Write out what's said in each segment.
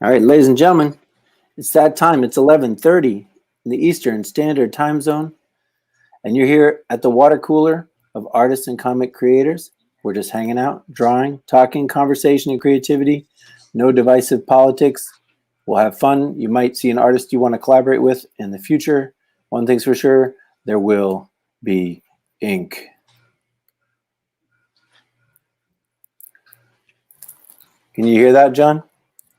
All right, ladies and gentlemen, it's that time. It's 11:30 in the Eastern Standard Time Zone, and you're here at the water cooler of artists and comic creators. We're just hanging out, drawing, talking, conversation, and creativity. No divisive politics. We'll have fun. You might see an artist you want to collaborate with in the future. One thing's for sure, there will be ink. Can you hear that, John?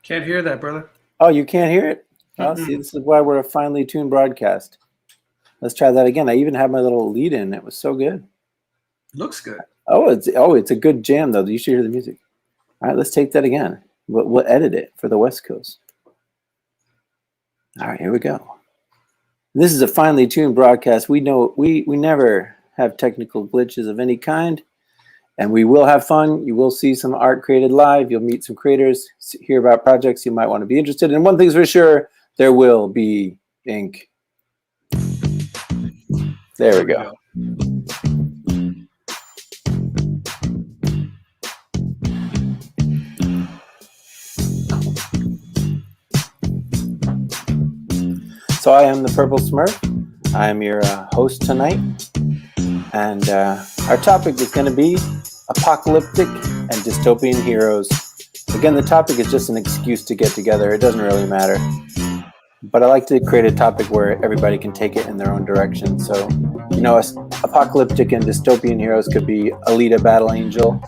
Can't hear that, brother. Oh, you can't hear it? Oh, see, this is why we're a finely tuned broadcast. Let's try that again. I even had my little lead in. It was so good. Looks good. It's a good jam, though. You should hear the music. All right, let's take that again. We'll edit it for the West Coast. All right, here we go. This is a finely tuned broadcast. We know we never have technical glitches of any kind, and we will have fun. You will see some art created live. You'll meet some creators, hear about projects you might want to be interested in. One thing's for sure, there will be ink. There we go. So I am the Purple Smurf. I am your host tonight. And our topic is going to be apocalyptic and dystopian heroes. Again, the topic is just an excuse to get together. It doesn't really matter. But I like to create a topic where everybody can take it in their own direction. So, you know, apocalyptic and dystopian heroes could be Alita Battle Angel.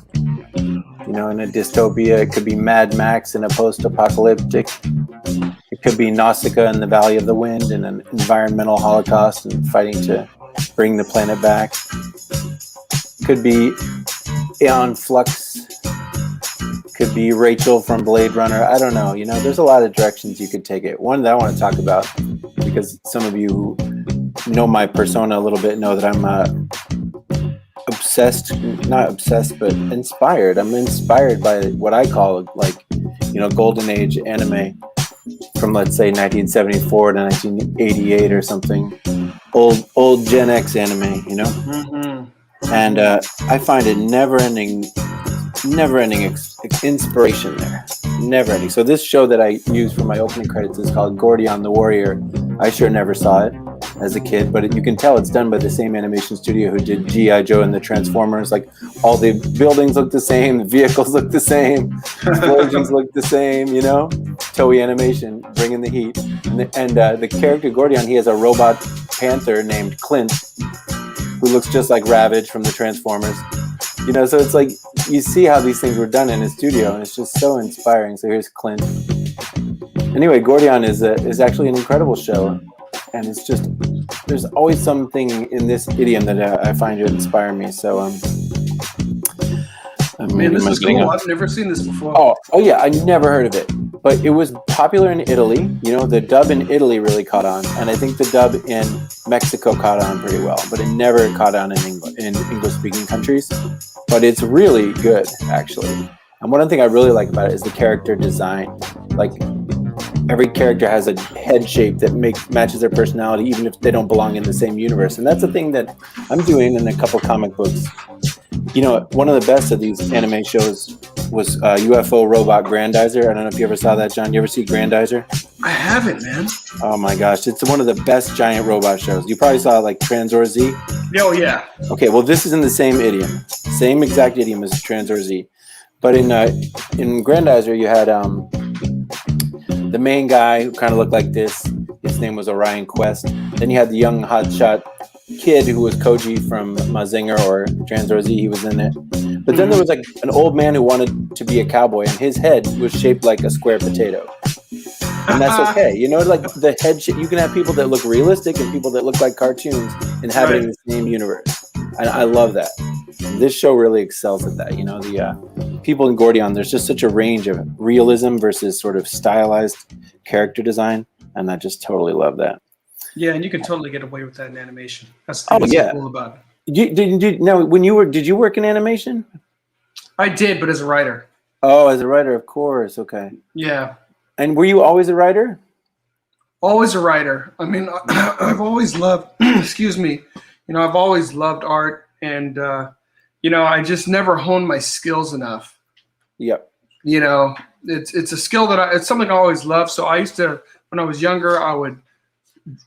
You know, in a dystopia, it could be Mad Max in a post-apocalyptic. It could be Nausicaa in the Valley of the Wind in an environmental holocaust and fighting to bring the planet back. Could be Aeon Flux. Could be Rachel from Blade Runner. I don't know. You know, there's a lot of directions you could take it. One that I want to talk about, because some of you who know my persona a little bit know that I'm not obsessed, but inspired. I'm inspired by what I call, like, you know, golden age anime from, let's say, 1974 to 1988 or something. Old Gen X anime, you know? Mm-hmm. And I find it never-ending inspiration there. Never-ending. So this show that I use for my opening credits is called Gordion the Warrior. I sure never saw it as a kid, but you can tell it's done by the same animation studio who did G.I. Joe and the Transformers. Like, all the buildings look the same, the vehicles look the same, explosions look the same, you know? Toei Animation, bringing the heat. And the character Gordion, he has a robot panther named Clint, who looks just like Ravage from the Transformers. You know, so it's like, you see how these things were done in his studio, and it's just so inspiring. So here's Clint. Anyway, Gordion is actually an incredible show, and it's just, there's always something in this idiom that I find to inspire me. So man, this is cool. I've never seen this before. Oh yeah, I never heard of it, but it was popular in Italy. You know, the dub in Italy really caught on, and I think the dub in Mexico caught on pretty well, but it never caught on in English-speaking countries. But it's really good, actually. And one thing I really like about it is the character design. Like, every character has a head shape that matches their personality, even if they don't belong in the same universe. And that's a thing that I'm doing in a couple comic books. You know, one of the best of these anime shows was UFO Robot Grandizer. I don't know if you ever saw that, John. You ever see Grandizer? I haven't, man. Oh my gosh, it's one of the best giant robot shows. You probably saw like Transor Z. Oh yeah. Okay, well, this is in the same idiom, same exact idiom as Transor Z. But in Grandizer, you had the main guy who kind of looked like this. His name was Orion Quest. Then you had the young hotshot kid who was Koji from Mazinger or Transor Z. He was in it. But then there was like an old man who wanted to be a cowboy, and his head was shaped like a square potato. And that's okay. You know, like the head shape, you can have people that look realistic and people that look like cartoons inhabiting the same universe. And I love that. This show really excels at that. You know, the people in Gordion, there's just such a range of realism versus sort of stylized character design. And I just totally love that. Yeah, and you can totally get away with that in animation. That's the thing that's cool about it. Did you work in animation? I did, but as a writer. Oh, as a writer, of course. Okay. Yeah. And were you always a writer? Always a writer. I mean, I've always loved, excuse me, you know, I've always loved art, and, you know, I just never honed my skills enough. Yep. you know, it's a skill that it's something I always loved. So I used to, when I was younger, I would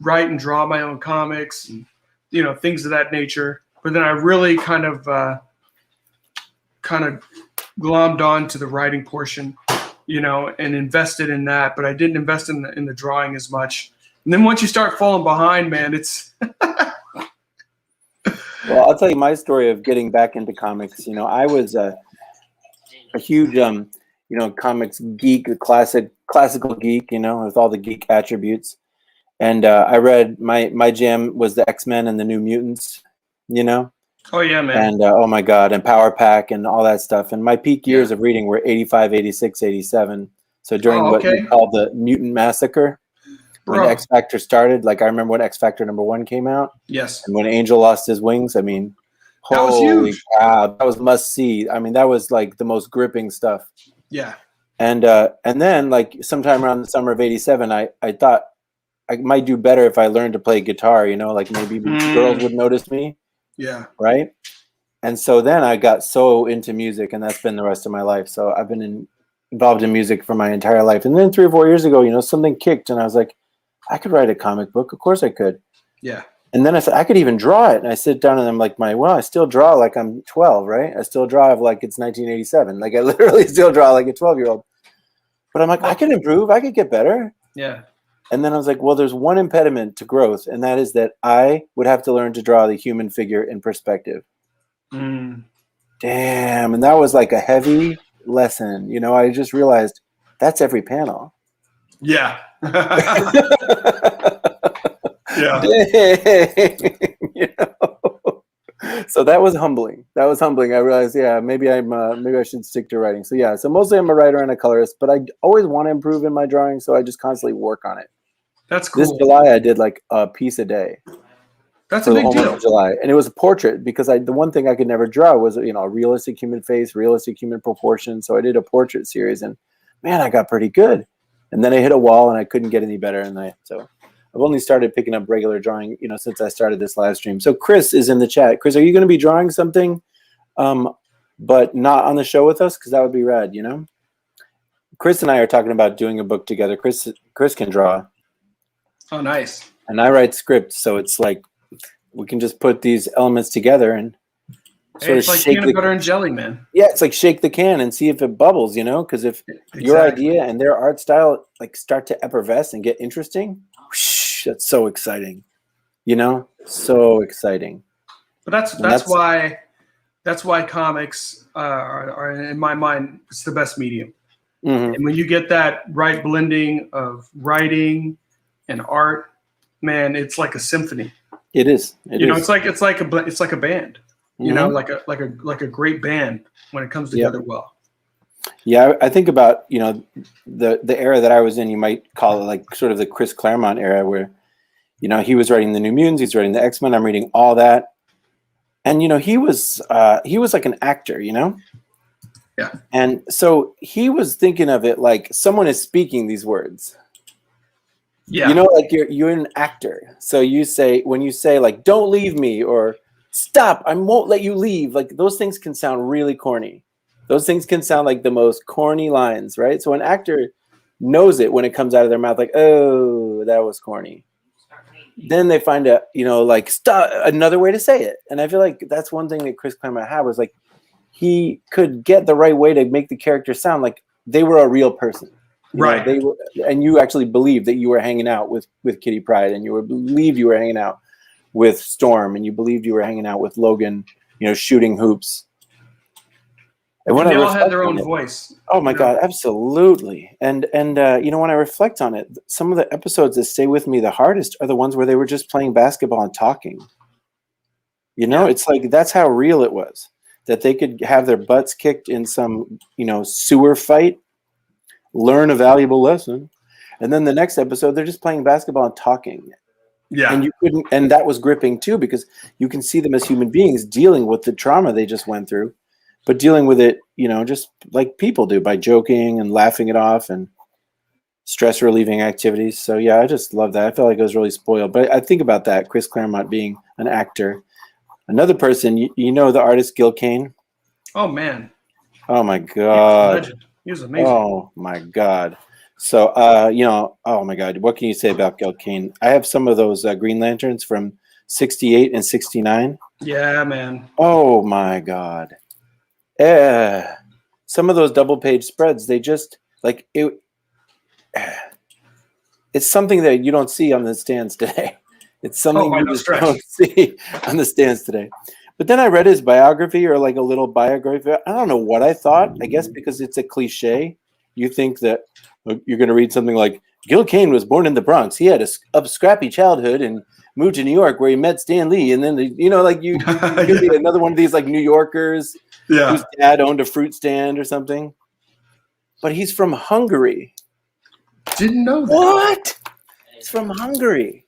write and draw my own comics, and, you know, things of that nature. But then I really kind of glommed on to the writing portion, you know, and invested in that. But I didn't invest in the drawing as much. And then once you start falling behind, man, it's Well, I'll tell you my story of getting back into comics. You know, I was a huge, you know, comics geek, a classical geek, you know, with all the geek attributes. And I read my jam was the X-Men and the New Mutants, you know. oh yeah, man. And oh my God, and Power Pack and all that stuff. And my peak years of reading were 85, 86, 87. So during what we call the Mutant Massacre, when X Factor started, like I remember when X Factor #1 came out. Yes. And when Angel lost his wings, I mean, that was huge. Cow, that was must see. I mean, that was like the most gripping stuff. Yeah. And then like sometime around the summer of 87, I thought I might do better if I learned to play guitar, you know, like maybe girls would notice me. Yeah. Right. And so then I got so into music, and that's been the rest of my life. So I've been involved in music for my entire life. And then 3 or 4 years ago, you know, something kicked and I was like, I could write a comic book. Of course I could. Yeah. And then I said, I could even draw it. And I sit down and I'm like, well, I still draw like I'm 12, right? I still draw like it's 1987. Like I literally still draw like a 12-year-old. But I'm like, I can improve. I could get better. Yeah. And then I was like, well, there's one impediment to growth. And that is that I would have to learn to draw the human figure in perspective. Damn. And that was like a heavy lesson. You know, I just realized that's every panel. Yeah. Yeah. You know? So that was humbling. I realized, yeah, maybe I should stick to writing. So yeah, so mostly I'm a writer and a colorist, but I always want to improve in my drawing, so I just constantly work on it. That's cool. This July I did like a piece a day. That's a big deal. July, and it was a portrait because the one thing I could never draw was, you know, a realistic human face, realistic human proportion. So I did a portrait series, and man, I got pretty good. And then I hit a wall, and I couldn't get any better. And so I've only started picking up regular drawing, you know, since I started this live stream. So Chris is in the chat. Chris, are you going to be drawing something, but not on the show with us? Because that would be rad, you know. Chris and I are talking about doing a book together. Chris can draw. Oh, nice. And I write scripts, so it's like we can just put these elements together and sort it's of like shake peanut butter and jelly, man. Yeah, it's like shake the can and see if it bubbles, you know, because if your idea and their art style like start to effervesce and get interesting, whoosh, that's so exciting, you know, so exciting. But that's why comics are in my mind, it's the best medium. Mm-hmm. And when you get that right blending of writing and art, man, it's like a symphony. It is. You know, it's like a band. You know, like a great band when it comes together well. Yeah, I think about, you know, the era that I was in. You might call it like sort of the Chris Claremont era, where, you know, he was writing the New Mutants, he's writing the X-Men. I'm reading all that, and you know, he was like an actor, you know. Yeah. And so he was thinking of it like someone is speaking these words. Yeah. You know, like you're an actor. So when you say like, don't leave me, or stop, I won't let you leave. Like those things can sound really corny. Those things can sound like the most corny lines, right? So an actor knows it when it comes out of their mouth, like, oh, that was corny. Then they find a, you know, like stop, another way to say it. And I feel like that's one thing that Chris Claremont had, was like, he could get the right way to make the character sound like they were a real person. Right. And you actually believed that you were hanging out with Kitty Pryde, and you believed you were hanging out with Storm, and you believed you were hanging out with Logan, you know, shooting hoops. And when they all had their own voice. Oh my God, absolutely. And you know, when I reflect on it, some of the episodes that stay with me the hardest are the ones where they were just playing basketball and talking. You know, it's like that's how real it was, that they could have their butts kicked in some, you know, sewer fight, learn a valuable lesson, and then the next episode they're just playing basketball and talking. Yeah. And you couldn't, and that was gripping too, because you can see them as human beings dealing with the trauma they just went through, but dealing with it, you know, just like people do, by joking and laughing it off and stress relieving activities. So yeah, I just love that. I felt like I was really spoiled. But I think about that, Chris Claremont being an actor. Another person, you know, the artist Gil Kane. Oh man. Oh my God. He was amazing. Oh my God. So, oh my God, what can you say about Gil Kane? I have some of those Green Lanterns from 68 and 69. Yeah, man. Oh my God. Some of those double page spreads, they just like it. It's something that you don't see on the stands today. It's something you just don't see on the stands today. But then I read his biography, or like a little biography. I don't know what I thought. I guess because it's a cliche. You think that you're going to read something like Gil Kane was born in the Bronx. He had a scrappy childhood and moved to New York where he met Stan Lee. And then, like you could be another one of these like New Yorkers whose dad owned a fruit stand or something. But he's from Hungary. Didn't know that. What? He's from Hungary.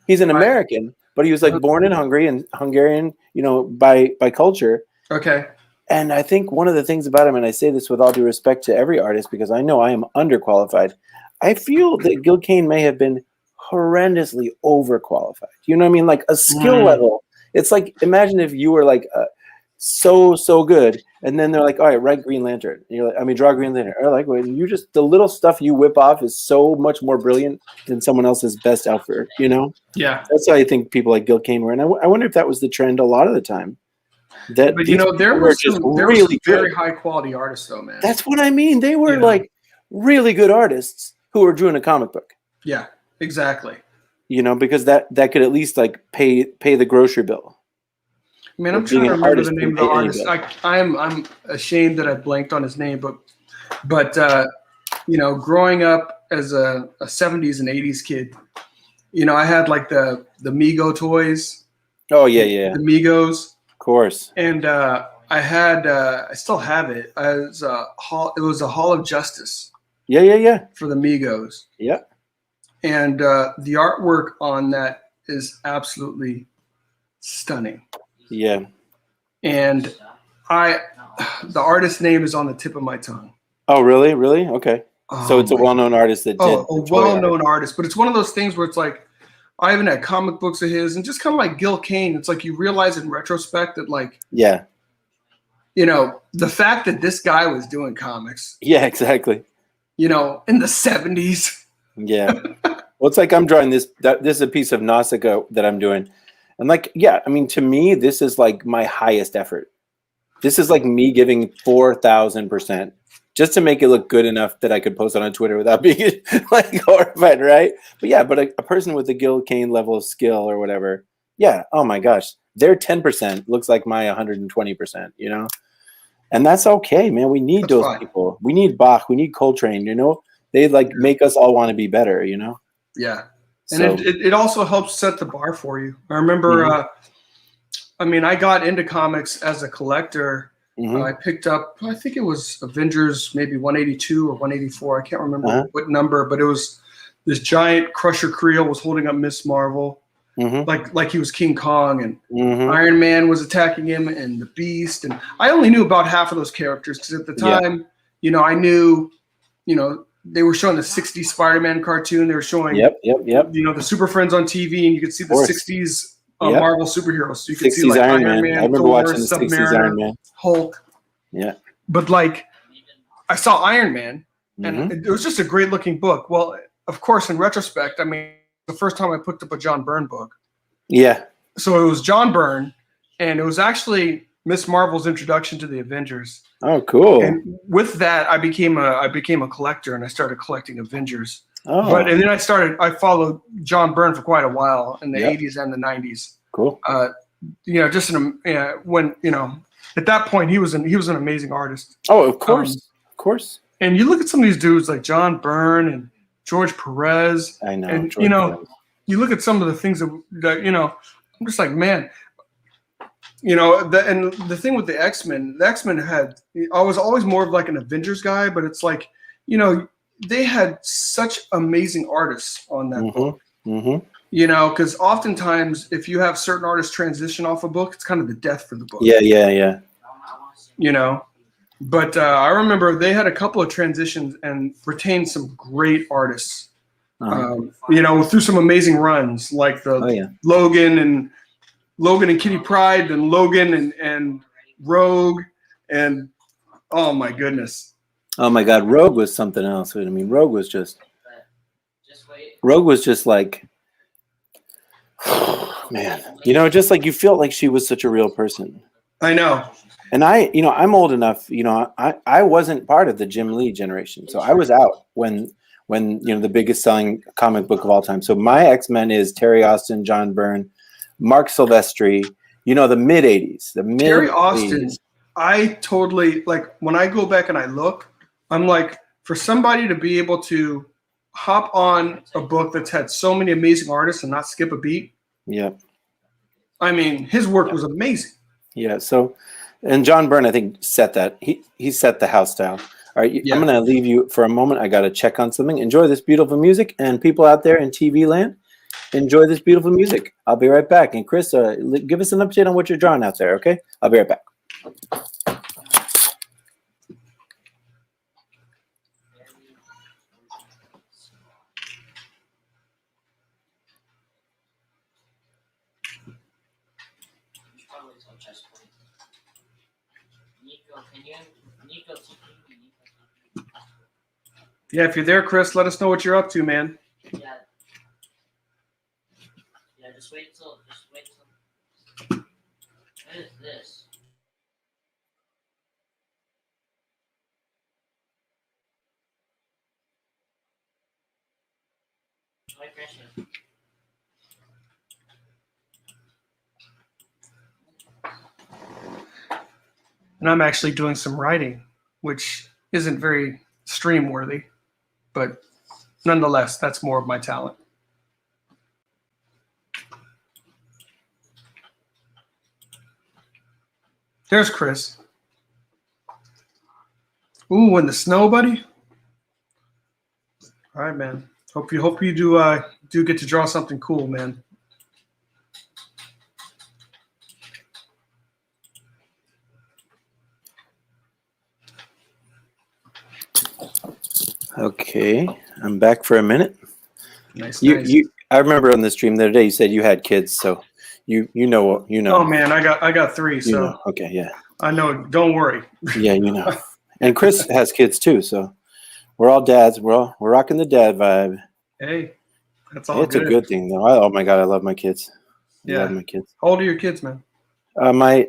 He's an American, but he was like born in Hungary and Hungarian, by culture. Okay. And I think one of the things about him, and I say this with all due respect to every artist because I know I am underqualified, I feel that Gil Kane may have been horrendously overqualified. You know what I mean? Like a skill level. It's like, imagine if you were like so good, and then they're like, all right, write Green Lantern. And you're like, draw Green Lantern. Or like, well, the little stuff you whip off is so much more brilliant than someone else's best outfit, Yeah. That's how I think people like Gil Kane were. And I wonder if that was the trend a lot of the time. But there were some very high quality artists though, man. That's what I mean. They were like really good artists who were doing a comic book. Yeah, exactly. Because that could at least like pay the grocery bill. I mean, I'm trying to remember the name of the artist. I'm ashamed that I blanked on his name, but growing up as a 70s and 80s kid, I had like the Mego toys. Oh yeah. The Megos. Of course. And I still have it. It was a Hall of Justice. Yeah. For the Megos. Yeah. And the artwork on that is absolutely stunning. Yeah. And the artist's name is on the tip of my tongue. Oh, really? Really? Okay. So it's a well-known artist that did. A well-known artist. But it's one of those things where it's like, I even had comic books of his, and just kind of like Gil Kane, it's like you realize in retrospect that like, yeah, the fact that this guy was doing comics. Yeah, exactly. In the 70s. Yeah. Well, it's like I'm drawing this is a piece of Nausicaa that I'm doing. And like, yeah, I mean, to me, this is like my highest effort. This is like me giving 4,000% just to make it look good enough that I could post it on Twitter without being like horrified, right? But yeah, but a person with a Gil Kane level of skill or whatever, yeah, oh my gosh, their 10% looks like my 120%, And that's okay, man. We need those people. We need Bach. We need Coltrane, They like make us all want to be better, Yeah. And it also helps set the bar for you. I remember, I got into comics as a collector. I picked up, I think it was Avengers, maybe 182 or 184. I can't remember what number, but it was this giant Crusher Creel was holding up Miss Marvel, like he was King Kong, and Iron Man was attacking him, and the Beast. And I only knew about half of those characters because at the time, I knew, they were showing the 60s Spider-Man cartoon. They were showing, the Super Friends on TV, and you could see the 60s Marvel superheroes. So you could see like Iron Man, I remember Thor, watching the 60s Iron Man. Hulk. Yeah. But like, I saw Iron Man, and it was just a great looking book. Well, of course, in retrospect, the first time I picked up a John Byrne book. Yeah. So it was John Byrne, and it was actually Miss Marvel's introduction to the Avengers. Oh, cool. And with that, I became a collector, and I started collecting Avengers. Oh. And then I followed John Byrne for quite a while in the 80s and the 90s. Cool. At that point, he was an amazing artist. Oh, of course. And you look at some of these dudes like John Byrne and George Perez. I know. And you look at some of the things that I'm just like, man. And the thing with the X-Men I was always more of like an Avengers guy, but it's like, they had such amazing artists on that book. Because oftentimes if you have certain artists transition off a book, it's kind of the death for the book. Yeah. But I remember they had a couple of transitions and retained some great artists. Through some amazing runs like Logan and Kitty Pryde and Logan and Rogue and oh my goodness. Oh my God, Rogue was something else. I mean, Rogue was just like, man, just like you felt like she was such a real person. I know. And I'm old enough, I wasn't part of the Jim Lee generation. So I was out when the biggest selling comic book of all time. So my X-Men is Terry Austin, John Byrne, Mark Silvestri, the mid 80s, Terry Austin, I totally, like, when I go back and I look, I'm like, for somebody to be able to hop on a book that's had so many amazing artists and not skip a beat. Yeah. I mean, his work was amazing. Yeah. So, and John Byrne, I think, set that. He set the house down. All right. Yeah. I'm going to leave you for a moment. I got to check on something. Enjoy this beautiful music. And people out there in TV land, enjoy this beautiful music. I'll be right back. And Chris, give us an update on what you're drawing out there. Okay. I'll be right back. Yeah, if you're there, Chris, let us know what you're up to, man. Yeah, just wait till. What is this? My pressure. And I'm actually doing some writing, which isn't very stream worthy, but nonetheless, that's more of my talent. There's Chris. Ooh, in the snow, buddy. All right, man. Hope you do get to draw something cool, man. Okay, I'm back for a minute. Nice. I remember on the stream the other day you said you had kids, so you know. Oh man, I got 3. So okay, yeah. I know. Don't worry. Yeah, And Chris has kids too, so we're all dads. We're rocking the dad vibe. Hey, that's all. It's a good thing though. Oh my God, I love my kids. I love my kids. How old are your kids, man? My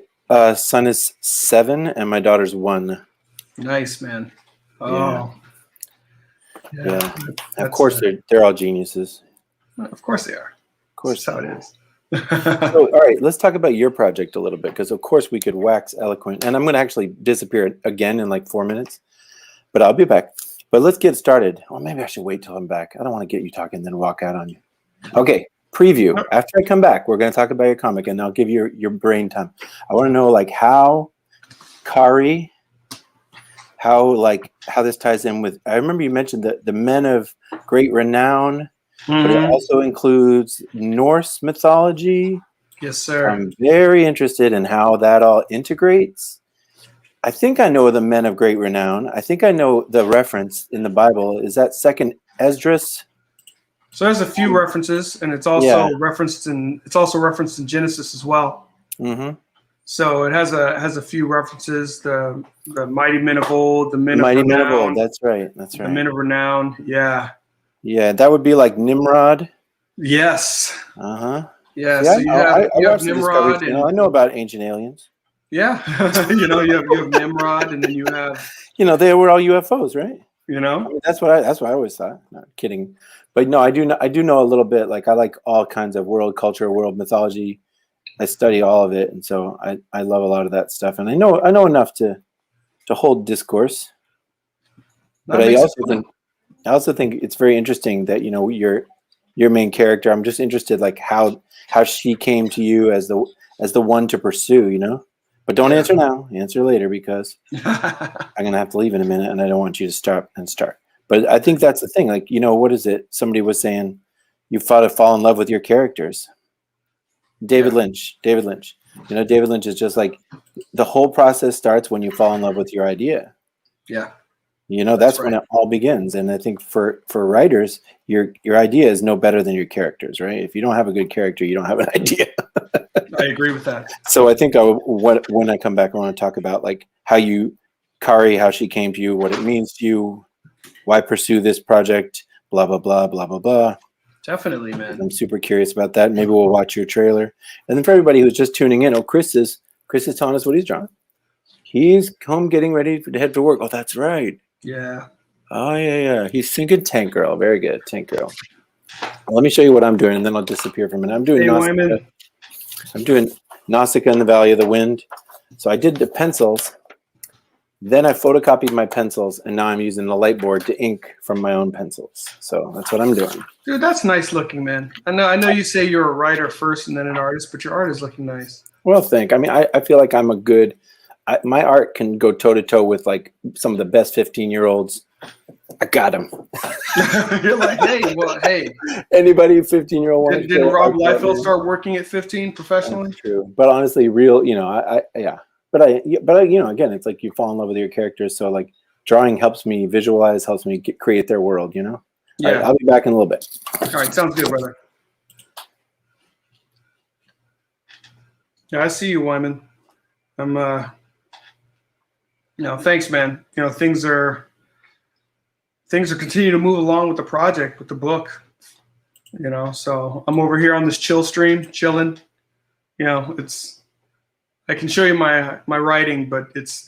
son is 7 and my daughter's 1. Nice, man. Oh. Yeah. Of course, they're all geniuses. Of course they are. Of course, that's how it is. So, all right, let's talk about your project a little bit, because of course we could wax eloquent, and I'm going to actually disappear again in like 4 minutes, but I'll be back. But let's get started. Well, maybe I should wait till I'm back. I don't want to get you talking and then walk out on you. Okay, preview. After I come back, we're going to talk about your comic, and I'll give you your brain time. I want to know like how Kari, how this ties in with. I remember you mentioned the men of great renown. But it also includes Norse mythology. Yes, sir. I'm very interested in how that all integrates. I think I know the men of great renown. I think I know the reference in the Bible. Is that 2nd Esdras? So there's a few references, and it's also referenced in Genesis as well. Mm-hmm. So it has a few references. The mighty men of old, the men of renown. That's right. The men of renown. Yeah. Yeah, that would be like Nimrod. Yes. Yeah. So you have Nimrod. I know about ancient aliens. Yeah. you have Nimrod, and then you have. They were all UFOs, right? I mean, that's what I always thought. Not kidding, but no, I do know a little bit. Like I like all kinds of world culture, world mythology. I study all of it, and so I love a lot of that stuff. And I know enough to hold discourse. But I also think it's very interesting that your main character. I'm just interested like how she came to you as the one to pursue. But don't answer now. Answer later, because I'm gonna have to leave in a minute, and I don't want you to stop and start. But I think that's the thing. Like what is it? Somebody was saying you fall in love with your characters. David Lynch. David Lynch is just like the whole process starts when you fall in love with your idea. Yeah. That's when it all begins. And I think for writers, your idea is no better than your characters, right? If you don't have a good character, you don't have an idea. I agree with that. So I think when I come back, I want to talk about like how you Kari, how she came to you, what it means to you, why pursue this project, blah, blah, blah, blah, blah, blah. Definitely, man. I'm super curious about that. Maybe we'll watch your trailer. And then for everybody who's just tuning in, Chris is telling us what he's drawing. He's home getting ready to head to work. Oh, that's right. Yeah. Oh, yeah. He's thinking Tank Girl. Very good, Tank Girl. Well, let me show you what I'm doing, and then I'll disappear for a minute. I'm doing Nausicaa. I'm doing Nausicaa in the Valley of the Wind. So I did the pencils. Then I photocopied my pencils, and now I'm using the light board to ink from my own pencils. So that's what I'm doing. Dude, that's nice looking, man. I know you say you're a writer first and then an artist, but your art is looking nice. Well, I feel like I'm a good. My art can go toe to toe with like some of the best 15-year-olds. I got them. You're like, hey. Anybody 15-year-old? Didn't Rob Liefeld start working at 15 professionally? That's true, but honestly, real. But again, it's like you fall in love with your characters. So like drawing helps me visualize, helps me create their world. Yeah. All right, I'll be back in a little bit. All right, sounds good, brother. Yeah, I see you, Wyman. I'm thanks, man. Things are continuing to move along with the project, with the book. So I'm over here on this chill stream, chilling. I can show you my writing, but it's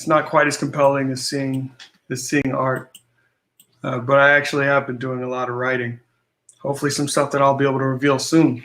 not quite as compelling as seeing art. But I actually have been doing a lot of writing. Hopefully some stuff that I'll be able to reveal soon.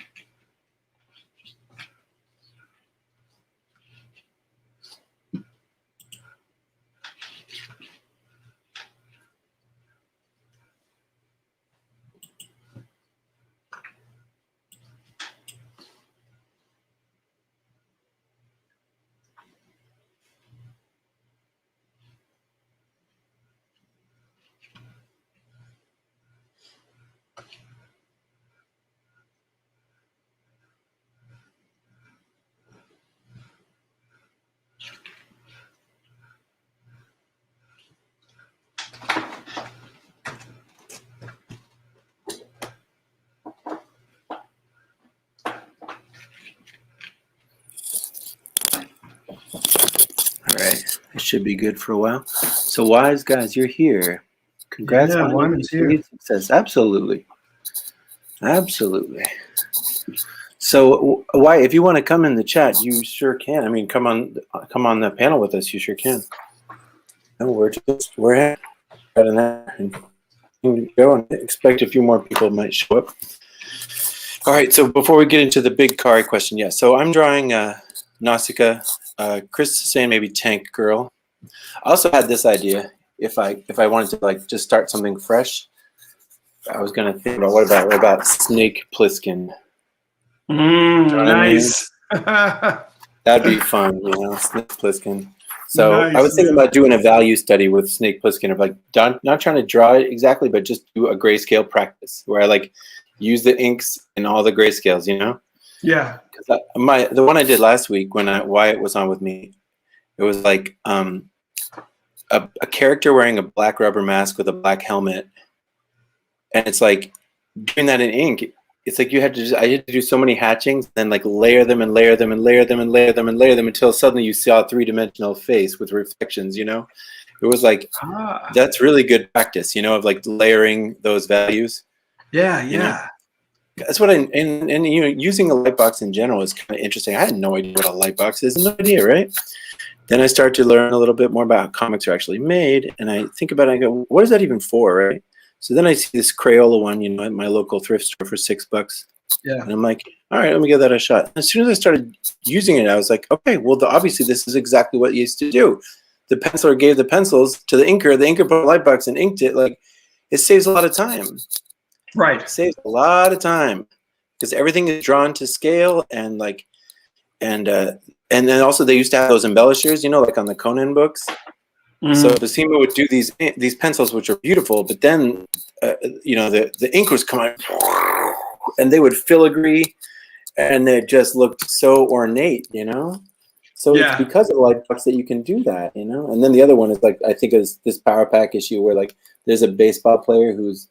It should be good for a while. So, wise guys, you're here. Congrats on Wyman's here. Success. Absolutely. So, why? If you want to come in the chat, you sure can. I mean, come on the panel with us. You sure can. No, we're right in there, and go and expect a few more people might show up. All right. So before we get into the big Kari question, yeah. So I'm drawing Nausicaa. Chris is saying maybe Tank Girl. I also had this idea. If I wanted to like just start something fresh, I was gonna think about what about Snake Plissken. Nice. That'd be fun, Snake Plissken. So Nice, I was thinking about doing a value study with Snake Plissken of like not trying to draw it exactly, but just do a grayscale practice where I like use the inks in all the grayscales, Yeah. The one I did last week when Wyatt was on with me, it was like a character wearing a black rubber mask with a black helmet, and it's like doing that in ink. It's like I had to do so many hatchings, then like layer them and layer them and layer them and layer them and layer them until suddenly you saw a 3-dimensional face with reflections. It was like that's really good practice, of like layering those values. Yeah. That's what using a light box in general is kind of interesting. I had no idea what a light box is. No idea, right? Then I start to learn a little bit more about how comics are actually made, and I think about it. I go, what is that even for, right? So then I see this Crayola one, at my local thrift store for $6. Yeah. And I'm like, all right, let me give that a shot. As soon as I started using it, I was like, okay, well, obviously this is exactly what you used to do. The penciler gave the pencils to the inker. The inker put a light box and inked it. Like, it saves a lot of time. Right. It saves a lot of time because everything is drawn to scale and then also they used to have those embellishers, like on the Conan books. Mm-hmm. So Basima would do these pencils, which are beautiful, but then the ink was coming and they would filigree and it just looked so ornate, So it's because of the light box that you can do that, And then the other one is like, I think is this Power Pack issue where like there's a baseball player who's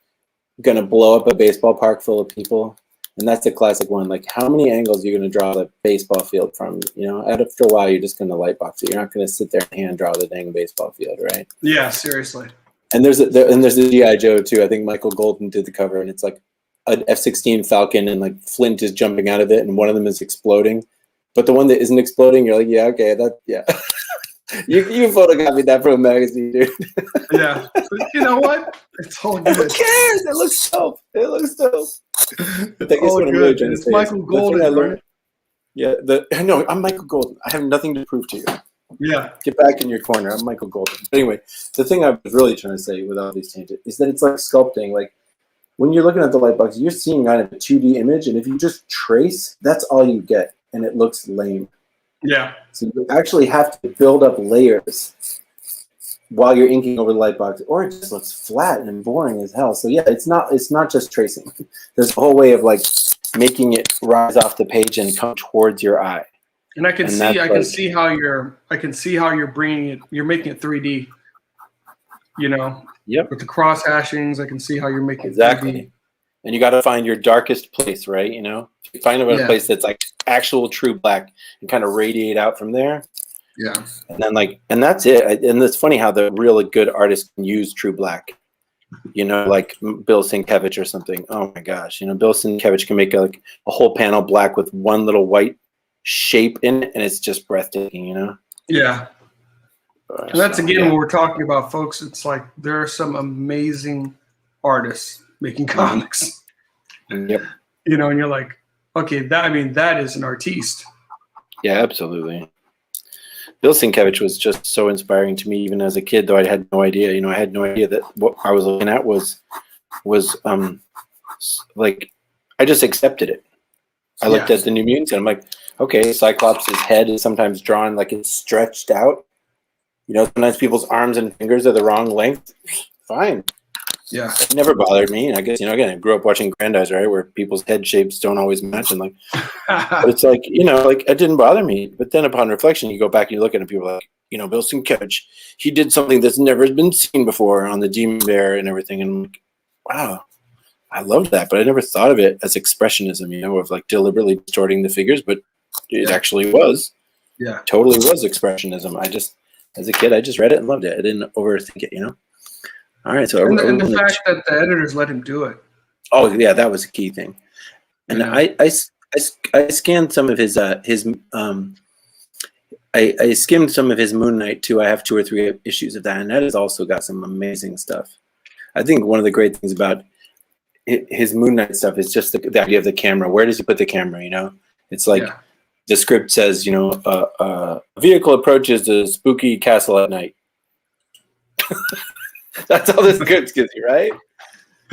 gonna blow up a baseball park full of people, And that's the classic one. Like, how many angles are you going to draw the baseball field from? You know, after a while, you're just going to light box it. You're not going to sit there and hand draw the dang baseball field, right? Yeah, seriously. And there's the G.I. Joe too. I think Michael Golden did the cover, and it's like an F-16 Falcon, and like Flint is jumping out of it, and one of them is exploding. But the one that isn't exploding, you're like, yeah, okay, yeah. you photocopied that from a magazine, dude. Yeah. You know what? It's all good. Who cares? It looks dope. But I guess what I'm really trying to It's say Michael is, Golden, the thing I learned, right? yeah, no, I'm Michael Golden. I have nothing to prove to you. Yeah. Get back in your corner. I'm Michael Golden. But anyway, the thing I was really trying to say with all these changes is that it's like sculpting. Like, when you're looking at the light box, you're seeing kind of a 2D image, and if you just trace, that's all you get, and it looks lame. Yeah. So you actually have to build up layers while you're inking over the light box, or it just looks flat and boring as hell. So yeah, it's not just tracing. There's a whole way of like making it rise off the page and come towards your eye. And I can see how you're bringing it. You're making it 3D. You know. Yep. With the cross hashings, I can see how you're making exactly. it 3D. And you got to find your darkest place, right? You know, you find a place that's like actual true black and kind of radiate out from there. Yeah. And then and that's it. And it's funny how the really good artists can use true black. You know, like Bill Sienkiewicz or something. Oh my gosh, you know, Bill Sienkiewicz can make a whole panel black with one little white shape in it, and it's just breathtaking. You know. Yeah. And that's again what we're talking about, folks. It's like there are some amazing artists making comics. Yep. You know, and you're like, okay, that is an artiste. Yeah, absolutely. Bill Sienkiewicz was just so inspiring to me, even as a kid. Though I had no idea. You know, I had no idea that what I was looking at was like, I just accepted it. I looked at the New Mutants, and I'm like, okay, Cyclops' head is sometimes drawn like it's stretched out. You know, sometimes people's arms and fingers are the wrong length. Fine. Yeah. It never bothered me. And I guess, you know, again, I grew up watching Grandize, right, where people's head shapes don't always match. And like, but it's like, you know, like it didn't bother me. But then upon reflection, you go back and you look at it, and people are like, you know, Bill Sienkiewicz, he did something that's never been seen before on the Demon Bear and everything. And I'm like, wow, I love that. But I never thought of it as expressionism, you know, of like deliberately distorting the figures. But it actually was. Yeah. Totally was expressionism. As a kid, I just read it and loved it. I didn't overthink it, you know? All right. So and the fact that the editors let him do it. Oh, yeah, that was a key thing. And I scanned some of his I skimmed some of his Moon Knight too. I have 2 or 3 issues of that, and that has also got some amazing stuff. I think one of the great things about his Moon Knight stuff is just the idea of the camera. Where does he put the camera, you know? It's like the script says, you know, a vehicle approaches the spooky castle at night. That's all the script gives you, right?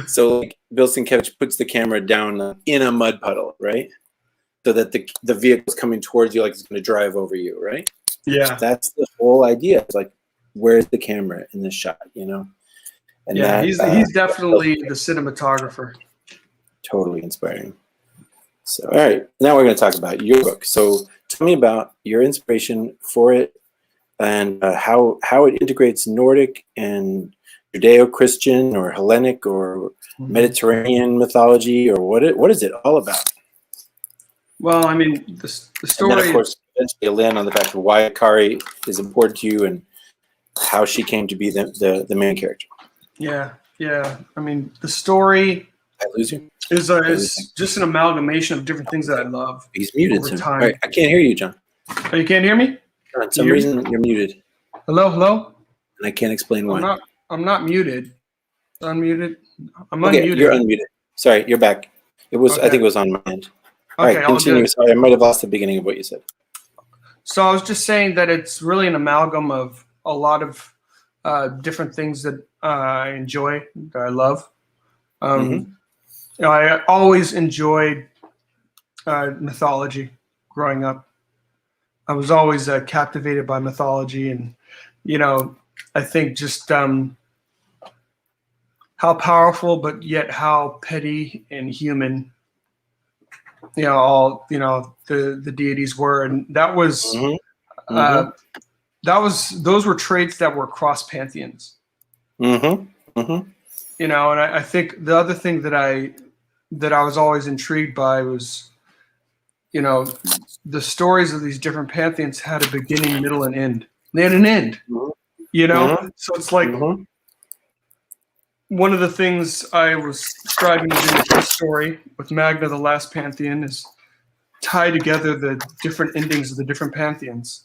So like, Bill Sienkiewicz puts the camera down in a mud puddle, right? So that the vehicle's coming towards you like it's going to drive over you, right? Yeah. That's the whole idea. It's like, where's the camera in this shot, you know? And he's definitely the cinematographer. Totally inspiring. So, all right, now we're going to talk about your book. So, tell me about your inspiration for it and how it integrates Nordic and Judeo-Christian or Hellenic or Mediterranean mythology, or what is it all about? Well, I mean, the story. And then, of course, eventually you'll land on the fact of why Akari is important to you and how she came to be the main character. Yeah. I mean, the story. I lose you. Is just an amalgamation of different things that I love. He's muted. Over So. time. All right, I can't hear you, John. Oh, you can't hear me? For some reason, you're muted. Hello? And I can't explain why. I'm not muted. Unmuted. I'm okay, unmuted. You're unmuted. Sorry, you're back. It was. Okay. I think it was on my end. All right, continue. Sorry, I might have lost the beginning of what you said. So I was just saying that it's really an amalgam of a lot of different things that I enjoy, that I love. You know, I always enjoyed mythology growing up. I was always captivated by mythology, and you know, I think just how powerful, but yet how petty and human, you know, all the deities were, and that was those were traits that were cross pantheons. You know, and I think the other thing that I that I was always intrigued by was, you know, the stories of these different pantheons had a beginning, middle, and end. They had an end, you know? So it's like one of the things I was striving to do with this story with Magna the Last Pantheon is tie together the different endings of the different pantheons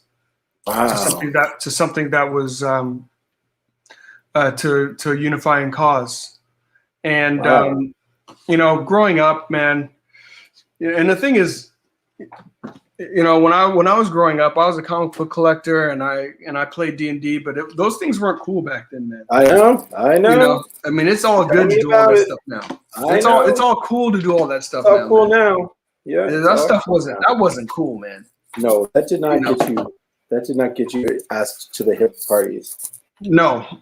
to something that was to a unifying cause. And you know, growing up, man, and the thing is, you know, when I was growing up, I was a comic book collector, and I played D&D, but those things weren't cool back then, man. I know. You know, I mean, it's all good to do all that stuff now. It's all cool to do all that stuff. It's all cool now. Yeah, that stuff wasn't cool, man. No, that did not get you. That did not get you asked to the hip parties. No.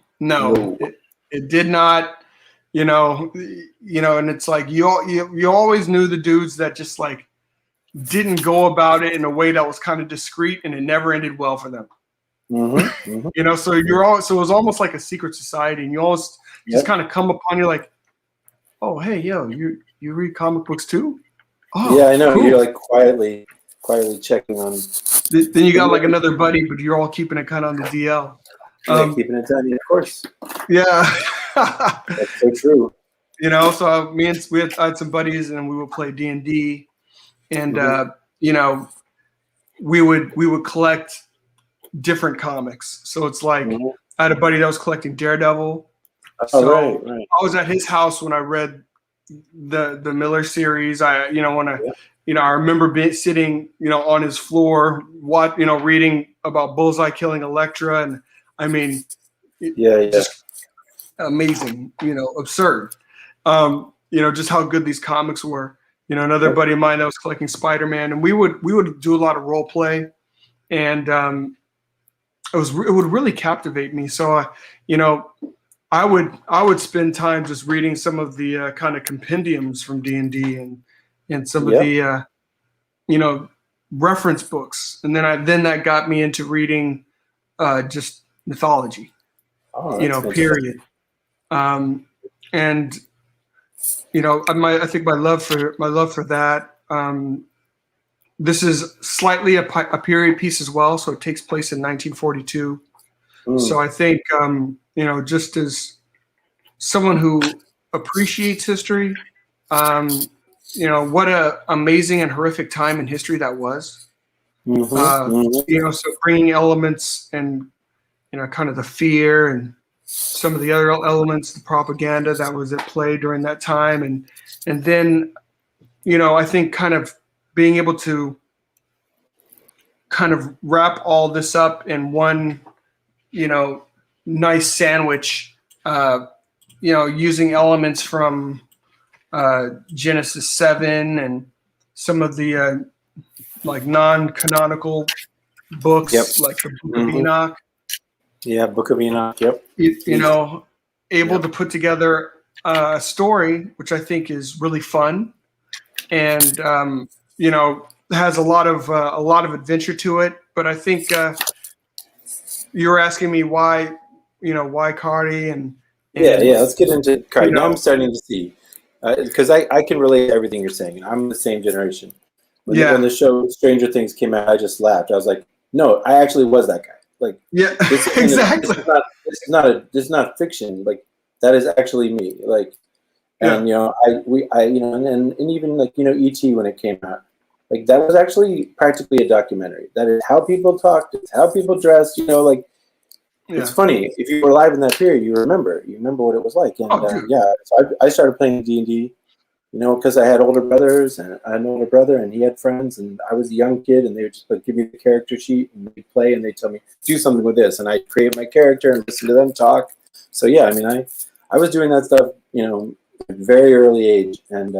It did not. You know, and it's like you always knew the dudes that just like didn't go about it in a way that was kind of discreet, and it never ended well for them. You know, so it was almost like a secret society, and you almost just kind of come upon you like, oh, hey, yo, you read comic books too? Oh, yeah, I know. cool. You're like quietly checking on. Then you got like another buddy, but you're all keeping it kind of on the DL. Keeping it tiny, of course. Yeah. That's so true. You know, so I had some buddies, and we would play D&D, and you know, we would collect different comics. So it's like I had a buddy that was collecting Daredevil. So right. I was at his house when I read the Miller series. I remember sitting, you know, on his floor, reading about Bullseye killing Elektra, and I mean, just amazing, you know, absurd. You know, just how good these comics were. You know, another buddy of mine that was collecting Spider-Man, and we would do a lot of role play, and it would really captivate me. So, you know, I would spend time just reading some of the kind of compendiums from D&D and some of the you know, reference books, and then that got me into reading just mythology. You know, period. And you know, I think my love for that. This is slightly a period piece as well, so it takes place in 1942. So I think you know, just as someone who appreciates history, you know, what a amazing and horrific time in history that was. You know, so bringing elements and, you know, kind of the fear and some of the other elements, the propaganda that was at play during that time, and then, you know, I think kind of being able to kind of wrap all this up in one, you know, nice sandwich, you know, using elements from Genesis 7 and some of the like non-canonical books, like the Book of Enoch. Yeah, Book of Enoch. Yep. You know, able to put together a story which I think is really fun, and you know, has a lot of adventure to it. But I think you were asking me why, you know, why Cardi and yeah. Let's get into Cardi. You know, now I'm starting to see because I can relate to everything you're saying. I'm the same generation. When the show Stranger Things came out, I just laughed. I was like, no, I actually was that guy. Like, exactly. This is not fiction. Like, that is actually me. Like, and you know, you know, and even like, you know, E.T. when it came out, like that was actually practically a documentary. That is how people talked. It's how people dressed. You know, like it's funny if you were alive in that period, you remember what it was like. And so I started playing D&D. You know, because I had older brothers, and I had an older brother, and he had friends, and I was a young kid, and they would just like give me the character sheet, and we'd play, and they'd tell me, do something with this, and I'd create my character and listen to them talk. So yeah, I mean, I was doing that stuff, you know, at a very early age, and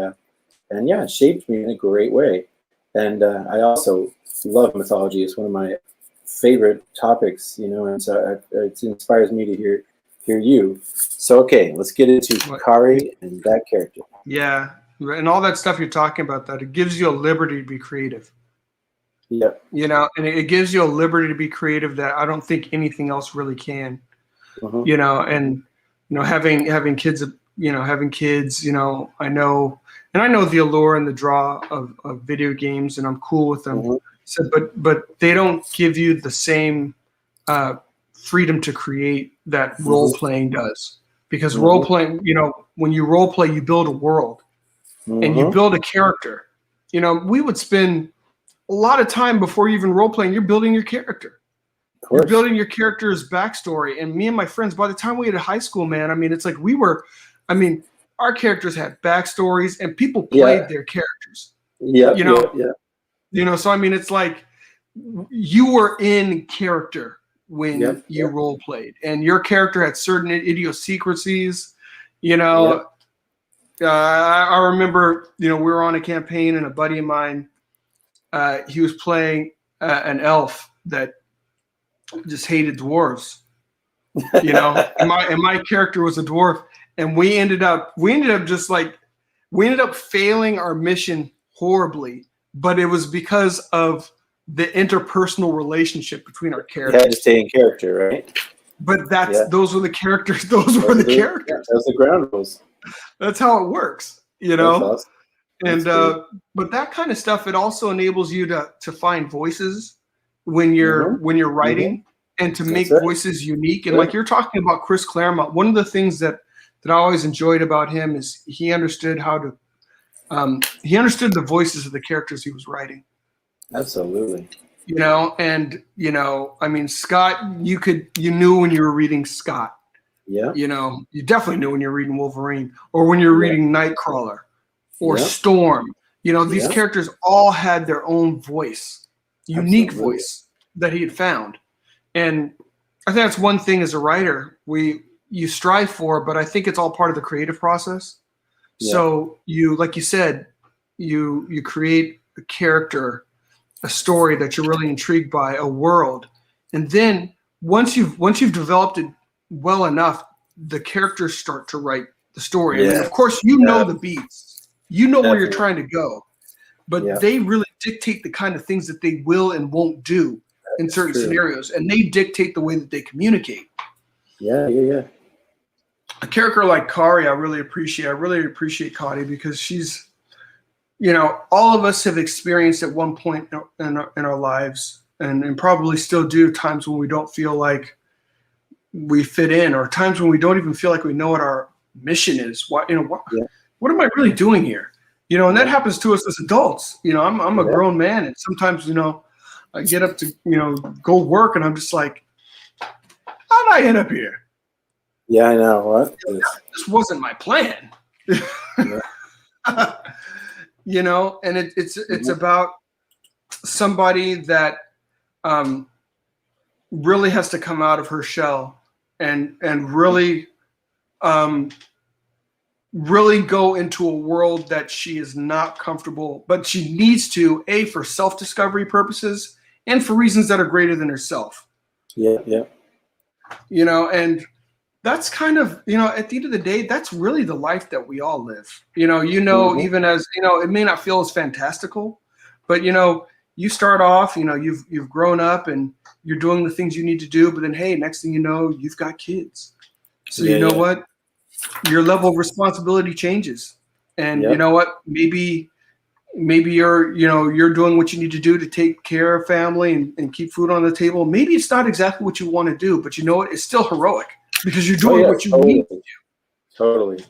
yeah, it shaped me in a great way. And I also love mythology. It's one of my favorite topics, you know, and so it inspires me to hear you. So okay, let's get into Kari and that character. Yeah. And all that stuff you're talking about, that it gives you a liberty to be creative. Yeah. You know, and it gives you a liberty to be creative that I don't think anything else really can. You know, and you know, having kids, you know, I know, and I know the allure and the draw of video games, and I'm cool with them. Mhm. So, but they don't give you the same freedom to create that role playing does. Because role playing, when you role play, you build a world and you build a character. We would spend a lot of time before you even role playing. You're building your character. You're building your character's backstory. And me and my friends, by the time we hit high school, man, I mean, it's like our characters had backstories and people played their characters. Yeah. So I mean, it's like you were in character when you role played, and your character had certain idiosyncrasies. I remember, we were on a campaign, and a buddy of mine, he was playing an elf that just hated dwarves. And my character was a dwarf, and we ended up failing our mission horribly, but it was because of the interpersonal relationship between our characters. You had to stay in character, right? But those were the characters. Those were the characters. Those are the ground rules. That's how it works, That's awesome. And but that kind of stuff, it also enables you to find voices when you're writing, and to make voices unique. And like you're talking about Chris Claremont, one of the things that I always enjoyed about him is he understood how to he understood the voices of the characters he was writing. Absolutely. I mean, Scott, you knew when you were reading Scott. Yeah. You definitely knew when you're reading Wolverine, or when you're reading Nightcrawler or Storm. These characters all had their own voice, unique voice that he had found. And I think that's one thing as a writer you strive for, but I think it's all part of the creative process. Yeah. So like you said, you create a character, a story that you're really intrigued by, a world. And then once you've developed it well enough, the characters start to write the story. Yeah. And of course, know the beats. Where you're trying to go. But they really dictate the kind of things that they will and won't do in certain scenarios. And they dictate the way that they communicate. Yeah. A character like Kari, I really appreciate Kari, because she's, all of us have experienced at one point in our lives, and probably still do, times when we don't feel like we fit in, or times when we don't even feel like we know what our mission is. What am I really doing here? And that happens to us as adults. I'm a grown man, and sometimes, I get up to, go work, and I'm just like, how did I end up here? Yeah, I know. What? This wasn't my plan. And it's about somebody that really has to come out of her shell and really go into a world that she is not comfortable, but she needs to, for self-discovery purposes and for reasons that are greater than herself. Yeah. And that's kind of, at the end of the day, that's really the life that we all live. Even as, it may not feel as fantastical, but, you start off, you've grown up and you're doing the things you need to do, but then, hey, next thing you know, you've got kids. So what? Your level of responsibility changes. And you know what? Maybe you're doing what you need to do to take care of family and keep food on the table. Maybe it's not exactly what you want to do, but it's still heroic. Because you're doing what you need to do. Totally.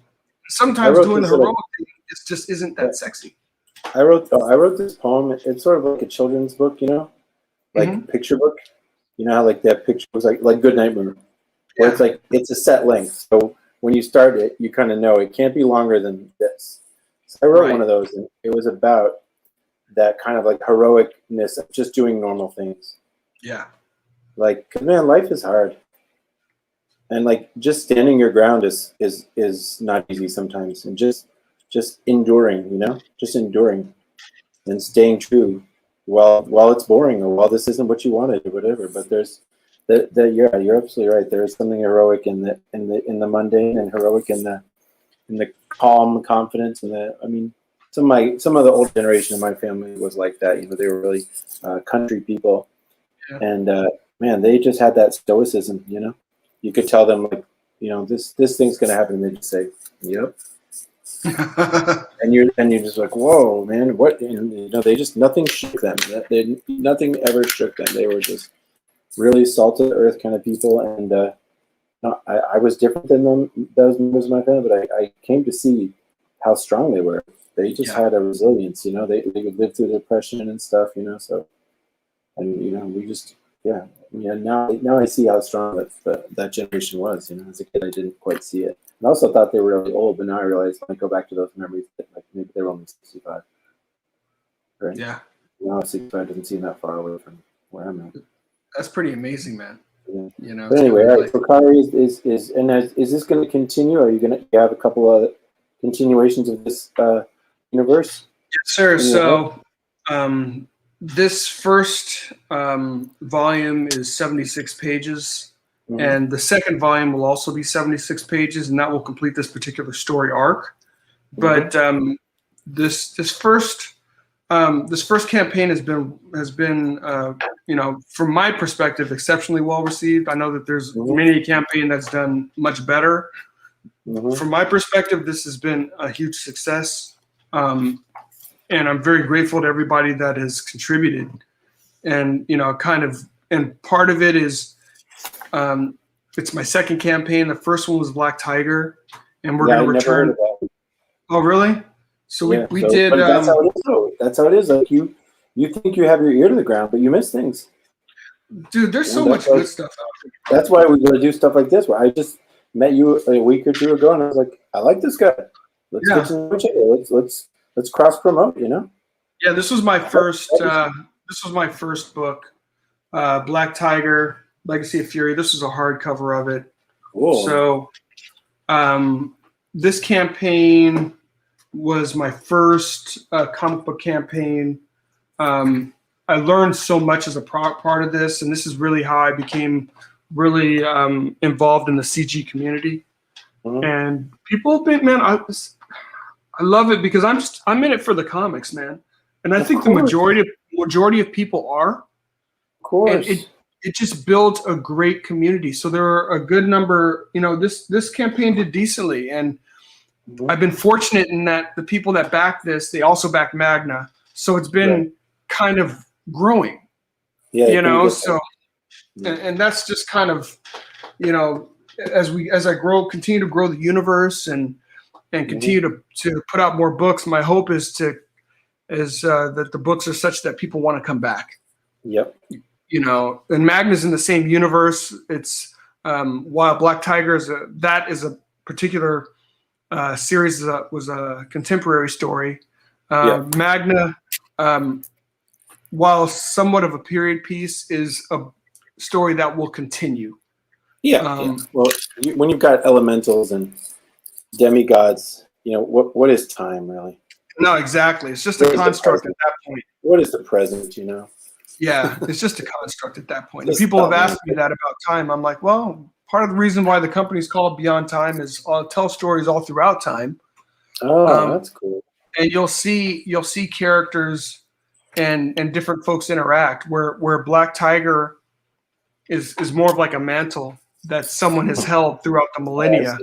Sometimes doing the heroic thing just isn't that sexy. I wrote this poem. It's sort of like a children's book, like picture book. How like that picture was like Goodnight Moon, where it's like it's a set length. So when you start it, you kind of know it can't be longer than this. So I wrote one of those, and it was about that kind of like heroicness of just doing normal things. Yeah. Like, 'cause man, life is hard. And like just standing your ground is not easy sometimes, and just enduring, just enduring and staying true while it's boring, or while this isn't what you wanted, or whatever. But there's you're absolutely right. There is something heroic in the mundane, and heroic in the calm confidence, and some of the old generation of my family was like that. They were really country people, and man, they just had that stoicism. You could tell them, like, this thing's going to happen, and they just say, yep. you're just like, whoa, man, what? And, you know, they just nothing shook them. Nothing ever shook them. They were just really salt of the earth kind of people, and no, I was different than them. Those members of my family, but I came to see how strong they were. They just had a resilience, you know. They would live through depression and stuff, you know. So, and you know, we just now I see how strong that generation was. You know, as a kid, I didn't quite see it. And I also thought they were really old, but now I realize when I go back to those memories, that like maybe they were only 65. Right? Yeah. Now 65 doesn't seem that far away from where I'm at. That's pretty amazing, man. Yeah. You know. But anyway, all right, so Kari is this going to continue? Or are you going to have a couple of continuations of this universe? Yes, sir. So this first volume is 76 pages, and the second volume will also be 76 pages, and that will complete this particular story arc. But this first campaign has been you know, from my perspective, exceptionally well received. I know that there's many a campaign that's done much better. From my perspective, this has been a huge success, and I'm very grateful to everybody that has contributed. And you know, and part of it is it's my second campaign. The first one was Black Tiger, and we're going to return. Oh, really? So we did. But that's how it is. Though. That's how it is. Like you think you have your ear to the ground, but you miss things. Dude, there's so much good stuff out there. That's why we got to do stuff like this. Where I just met you a week or two ago, and I was like, I like this guy. Let's get to know each other. Let's cross promote. You know. Yeah, this was my first. This was my first book, Black Tiger, Legacy of Fury. This is a hardcover of it. Cool. So, this campaign was my first comic book campaign. I learned so much as a part of this, and this is really how I became really involved in the CG community. And people have been, man, I love it because I'm in it for the comics, man. And I think the majority of people are. Of course. And it just builds a great community. So there are a good number, you know, this campaign did decently, and I've been fortunate in that the people that back this, they also back Magna. So it's been kind of growing, you know, so, and that's just kind of, you know, as I continue to grow the universe and continue to put out more books, my hope is that the books are such that people want to come back. Yep. You know, and Magna's in the same universe. It's while Black Tiger is a particular series was a contemporary story. Magna, while somewhat of a period piece, is a story that will continue. Well, when you've got elementals and demigods, you know, what is time really? No, exactly. It's just a construct at that point. What is the present, you know? Yeah, it's just a construct at that point. And people have asked me that about time. I'm like, well, part of the reason why the company's called Beyond Time is I'll tell stories all throughout time. Oh, that's cool. And you'll see characters and different folks interact. Where Black Tiger is more of like a mantle that someone has held throughout the millennia.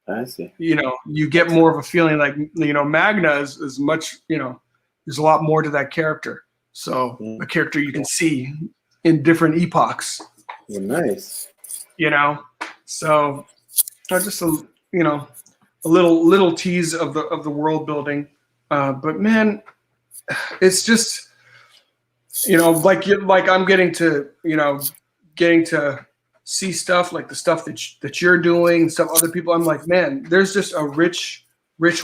I see. You know, you get more of a feeling like, you know, Magna is much, you know, there's a lot more to that character. So a character you can see in different epochs. Well, nice. You know, so just a little tease of the world building. But man, it's just, you know, like I'm getting to see stuff like the stuff that you're doing, stuff other people. I'm like, man, there's just a rich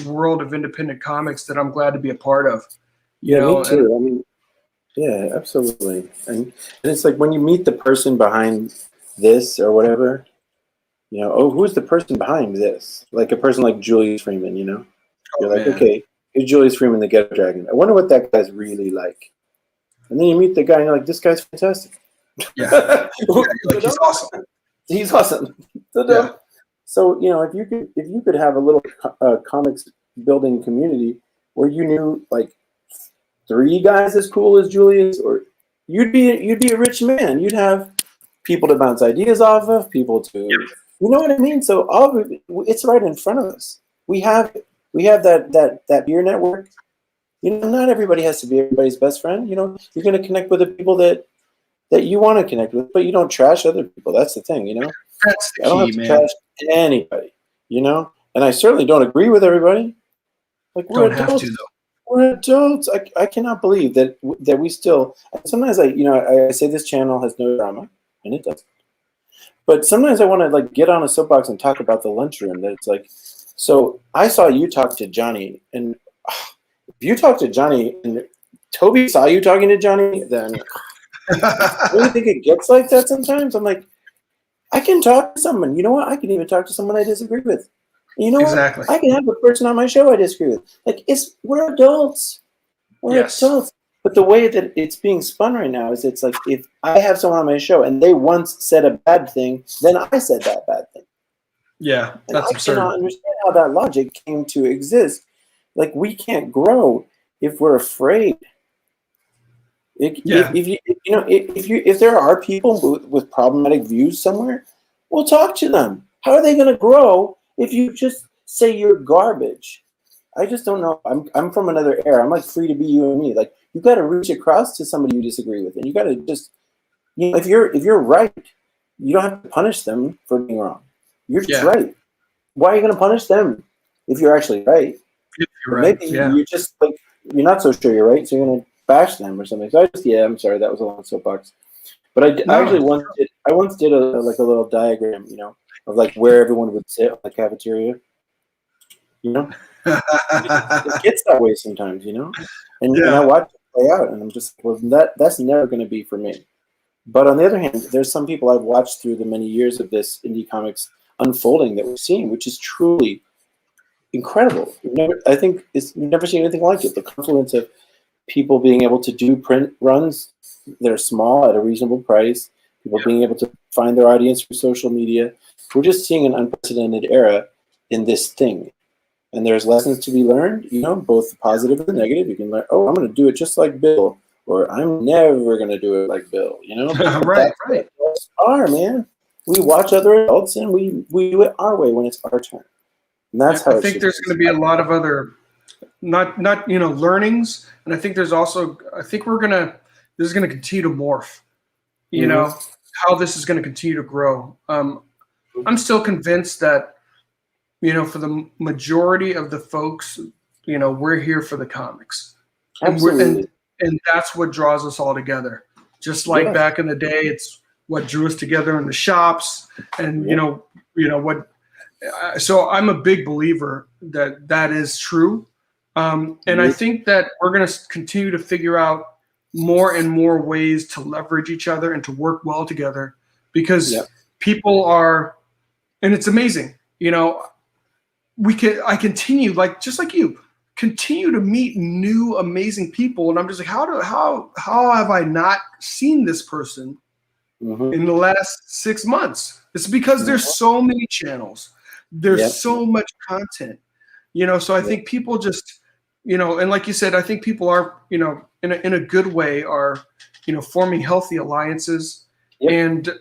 world of independent comics that I'm glad to be a part of. You know? Me too. I mean, yeah, absolutely. And it's like when you meet the person behind this or whatever, you know, who's the person behind this? Like a person like Julius Freeman, you know? You're like, okay, here's Julius Freeman, the Ghetto Dragon. I wonder what that guy's really like. And then you meet the guy and you're like, this guy's fantastic. Yeah. Like, he's awesome. He's awesome. So, you know, if you could have a little comics building community where you knew like 3 guys as cool as Julius, or you'd be a rich man. You'd have people to bounce ideas off of, people to, you know what I mean? So all of it, it's right in front of us. We have We have that peer network. You know, not everybody has to be everybody's best friend. You know, you're going to connect with the people that you want to connect with, but you don't trash other people. That's the thing, you know. That's the I don't have key, to man. trash anybody, you know. And I certainly don't agree with everybody. Like, we're Don't have adults. to though. We're adults. I cannot believe that we still. Sometimes I say this channel has no drama, and it does. But sometimes I want to like get on a soapbox and talk about the lunchroom. That it's like, so I saw you talk to Johnny, and if you talk to Johnny, and Toby saw you talking to Johnny, then I really think it gets like that sometimes. I'm like, I can talk to someone. You know what? I can even talk to someone I disagree with. You know Exactly. what? I can have a person on my show I disagree with. Like, we're adults. We're Yes. adults. But the way that it's being spun right now is it's like, if I have someone on my show and they once said a bad thing, then I said that bad thing. Yeah, And that's I cannot absurd. understand how that logic came to exist. Like, we can't grow if we're afraid. Yeah. If there are people with problematic views somewhere, we'll talk to them. How are they going to grow if you just say you're garbage? I just don't know. I'm from another era. I'm like free to be you and me. Like, you got to reach across to somebody you disagree with, and you got to just, you know, if you're right, you don't have to punish them for being wrong. You're just Yeah. right. Why are you going to punish them if you're actually right? You're Or right. maybe Yeah. you're just like, you're not so sure you're right, so you're going to bash them or something. So I'm sorry, that was a long soapbox. But I actually once did a little diagram, you know, of like where everyone would sit on the cafeteria. You know, it gets that way sometimes, you know, and I watch it play out, and I'm just, well, that's never going to be for me. But on the other hand, there's some people I've watched through the many years of this indie comics unfolding that we're seeing, which is truly incredible. We've never seen anything like it. The confluence of people being able to do print runs that are small at a reasonable price, people being able to find their audience through social media. We're just seeing an unprecedented era in this thing. And there's lessons to be learned, you know, both the positive and the negative. You can learn, oh, I'm going to do it just like Bill, or I'm never going to do it like Bill, you know? Right. What adults are, man. We watch other adults and we do it our way when it's our turn. And that's how I think there's going to be a lot of other not learnings, and I think there's also, this is going to continue to morph. You know, how this is going to continue to grow. I'm still convinced that, you know, for the majority of the folks, you know, we're here for the comics. Absolutely. And that's what draws us all together. Just like back in the day, it's what drew us together in the shops, and so I'm a big believer that is true. And I think that we're going to continue to figure out more and more ways to leverage each other and to work well together, because people are, and it's amazing, you know, I continue, like, just like you, continue to meet new amazing people, and I'm just like, how have I not seen this person in the last 6 months? It's because there's so many channels, there's so much content, you know. So I think people just, you know, and like you said, I think people are, you know, in a good way, are, you know, forming healthy alliances, and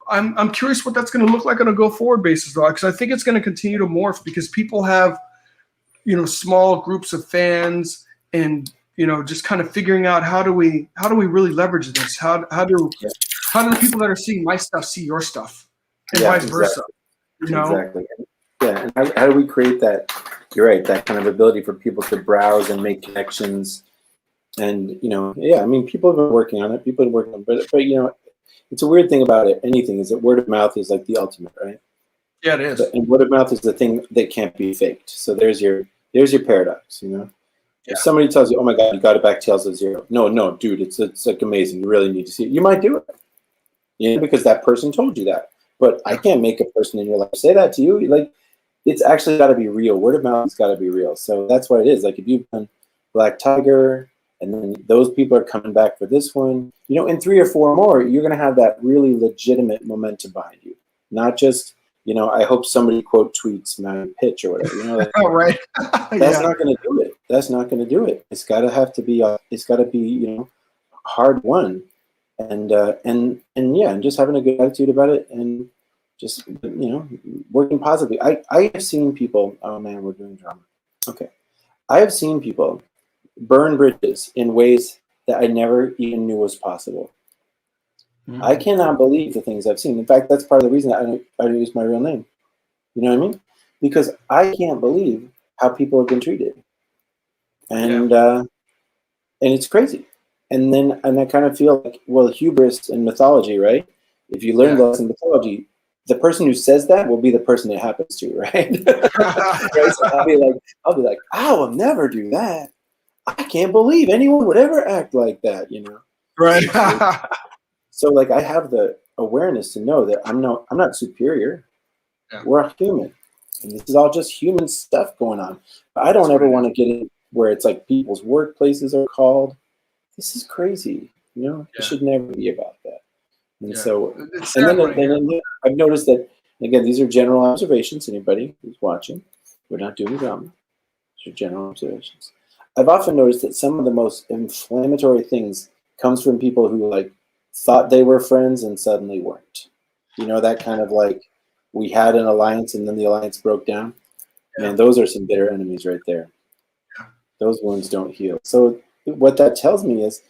I'm curious what that's going to look like on a go forward basis, though, because I think it's going to continue to morph, because people have, you know, small groups of fans, and, you know, just kind of figuring out how do we really leverage this? How do the people that are seeing my stuff see your stuff, and vice versa? You know? Exactly. Yeah. And how do we create that? You're right. That kind of ability for people to browse and make connections, and, you know, I mean, people have been working on it. But you know, it's a weird thing about it. Anything is that word of mouth is like the ultimate, right? Yeah, it is. And word of mouth is the thing that can't be faked. So there's your paradox, you know. If somebody tells you, "Oh my God, you got it back tails of zero," no, dude, it's like amazing. You really need to see it. You might do it, you know, because that person told you that. But I can't make a person in your life say that to you. Like, it's actually got to be real. Word of mouth has got to be real. So that's what it is. Like, if you've done Black Tiger, and then those people are coming back for this one, you know, in 3 or 4 more, you're going to have that really legitimate momentum behind you. Not just, you know, I hope somebody quote tweets my pitch or whatever. You know, like, right. That's not going to do it. That's not going to do it. It's got to be, you know, hard won, and just having a good attitude about it, and just, you know, working positively. I have seen people. Oh man, we're doing drama. Okay. I have seen people burn bridges in ways that I never even knew was possible. I cannot believe the things I've seen. In fact, that's part of the reason I don't use my real name. You know what I mean? Because I can't believe how people have been treated, and it's crazy. And I kind of feel like, well, hubris in mythology, right? If you learn the lesson in mythology, the person who says that will be the person it happens to, right? Right? So I'll be like, I will never do that. I can't believe anyone would ever act like that, you know? Right. So like I have the awareness to know that I'm not superior. Yeah. We're human. And this is all just human stuff going on. But I don't ever want to get in where it's like people's workplaces are called. This is crazy. You know, it should never be about that. And so, and then I've noticed that, again, these are general observations. Anybody who's watching, we're not doing drama. These are general observations. I've often noticed that some of the most inflammatory things comes from people who like thought they were friends and suddenly weren't. You know, that kind of like, we had an alliance and then the alliance broke down. Man, those are some bitter enemies right there. Those wounds don't heal. So what that tells me is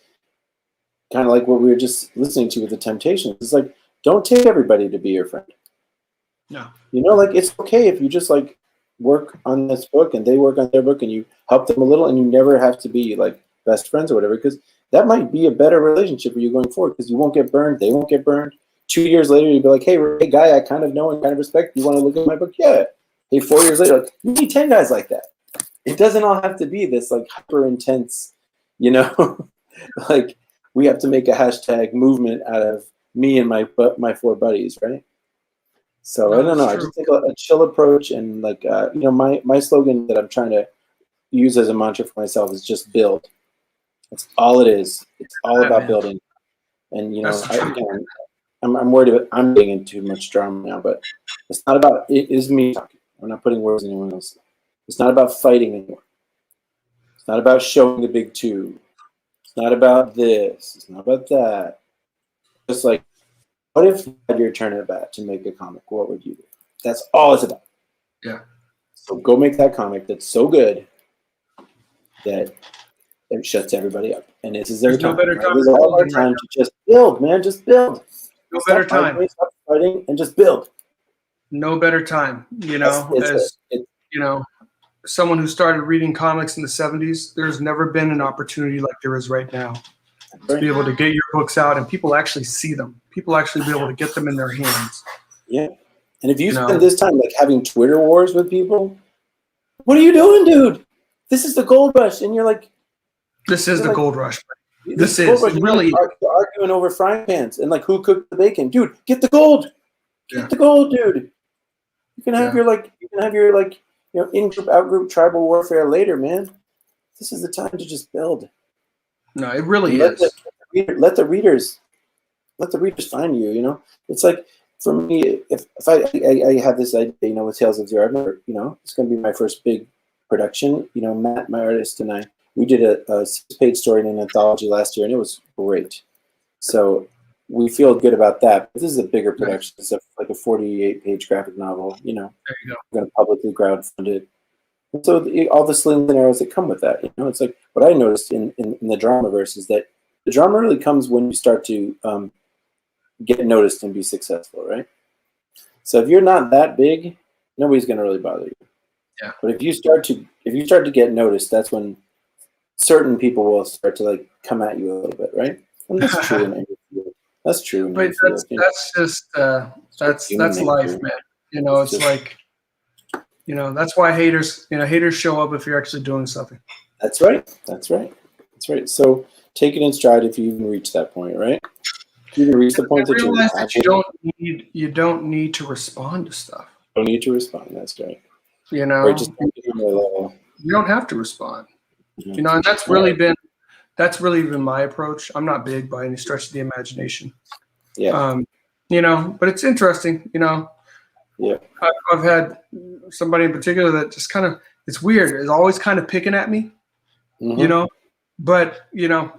kind of like what we were just listening to with the Temptations. It's like, don't take everybody to be your friend. No. You know, like it's okay if you just like work on this book and they work on their book and you help them a little, and you never have to be like best friends or whatever, because that might be a better relationship for you going forward, because you won't get burned, they won't get burned. 2 years later, you'd be like, hey, guy, I kind of know and kind of respect. You want to look at my book? Yeah. Hey, 4 years later, like, you need 10 guys like that. It doesn't all have to be this like hyper intense, you know, like we have to make a hashtag movement out of me and my 4 buddies, right? So I don't know. I just think a chill approach, and like you know, my slogan that I'm trying to use as a mantra for myself is just build. That's all it is. It's all about building. And you know, I'm worried about I'm getting into too much drama now, but it's not about it. Is me talking. I'm not putting words in anyone else. It's not about fighting anymore. It's not about showing the big two. It's not about this. It's not about that. Just like, what if you had your turn at bat to make a comic? What would you do? That's all it's about. Yeah. So go make that comic that's so good that it shuts everybody up. And this is their time. No better time. There's all our time to just build, man. Just build. No better time. Stop fighting and just build. No better time. You know, you know, someone who started reading comics in the 70s, there's never been an opportunity like there is right now to be able to get your books out and people actually see them. People actually be able to get them in their hands. Yeah. And if you spend this time like having Twitter wars with people, what are you doing, dude? This is the gold rush. And you're like, this is the gold rush. This is really arguing over frying pans and like who cooked the bacon. Dude, get the gold. Get the gold, dude. You can have your in-group, out-group tribal warfare later, man. This is the time to just build. No, it really is. Let the readers find you, you know? It's like, for me, if I have this idea, you know, with Tales of Zero, I've never, you know, it's going to be my first big production. You know, Matt, my artist, and I, we did a 6-page story in an anthology last year, and it was great. So we feel good about that. But this is a bigger production. It's like a 48-page graphic novel. You know, we're going to publicly crowdfund it. And so all the slings and arrows that come with that. You know, it's like what I noticed in the drama-verse is that the drama really comes when you start to get noticed and be successful, right? So if you're not that big, nobody's going to really bother you. Yeah. But if you start to get noticed, that's when certain people will start to like come at you a little bit, right? And that's true in any field. That's true. But that's just that's life, man. You know, it's like, you know, that's why haters show up if you're actually doing something. That's right. So take it in stride if you even reach that point, right? If you even reach the point that you realize that you don't need to respond to stuff. Don't need to respond. That's right. You know, you don't have to respond. Mm-hmm. You know, and that's really been my approach. I'm not big by any stretch of the imagination. Yeah. You know, but it's interesting. You know, yeah. I've had somebody in particular that just kind of, it's weird. It's always kind of picking at me. Mm-hmm. You know, but you know,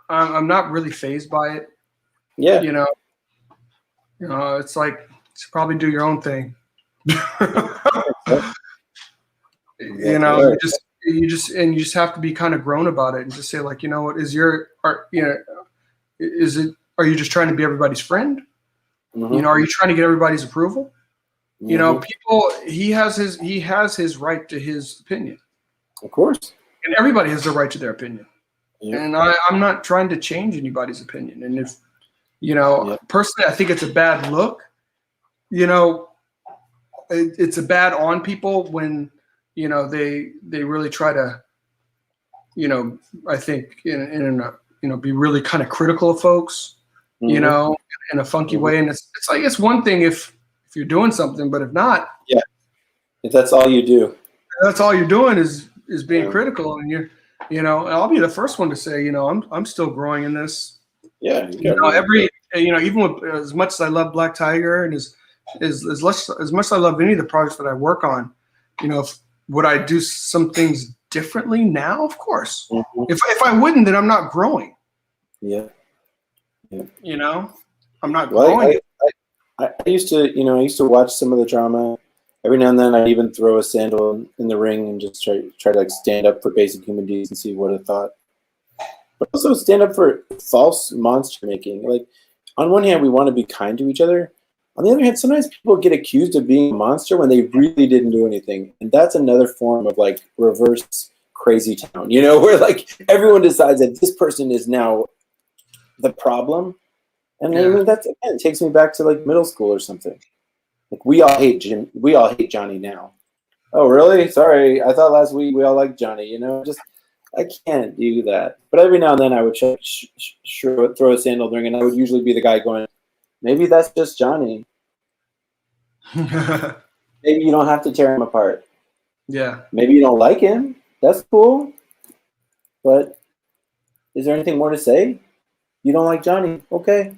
I'm not really fazed by it. Yeah. You know, it's like you should probably do your own thing. You know, you just have to be kind of grown about it and just say like, you know what, is it, are you just trying to be everybody's friend? Mm-hmm. You know, are you trying to get everybody's approval? Mm-hmm. You know, he has his right to his opinion. Of course. And everybody has the right to their opinion. Yep. And I'm not trying to change anybody's opinion. And if, you know, personally, I think it's a bad look. You know, it's a bad on people when, you know, they really try to, you know, I think in a, you know, be really kind of critical of folks, Mm-hmm. you know, in a funky way. And it's like, it's one thing if you're doing something, but if not, if that's all you do, that's all you're doing is being critical. And you know, and I'll be the first one to say, you know, I'm still growing in this. Yeah. You know, you know, even with as much as I love Black Tiger and as much as I love any of the projects that I work on, you know, would I do some things differently now? Of course. Mm-hmm. If I wouldn't, then I'm not growing. Yeah. You know, I'm not growing. I used to watch some of the drama. Every now and then I'd even throw a sandal in the ring and just try to like stand up for basic human decency, what I thought. But also stand up for false monster making. Like, on one hand, we want to be kind to each other. On the other hand, sometimes people get accused of being a monster when they really didn't do anything. And that's another form of like reverse crazy town, you know, where like everyone decides that this person is now the problem. And I mean, that's, again, it takes me back to like middle school or something. Like, we all hate Johnny now. Oh, really? Sorry. I thought last week we all liked Johnny, you know, just, I can't do that. But every now and then I would throw a sandal in the ring, and I would usually be the guy going, maybe that's just Johnny. Maybe you don't have to tear him apart. Yeah. Maybe you don't like him. That's cool. But is there anything more to say? You don't like Johnny. Okay.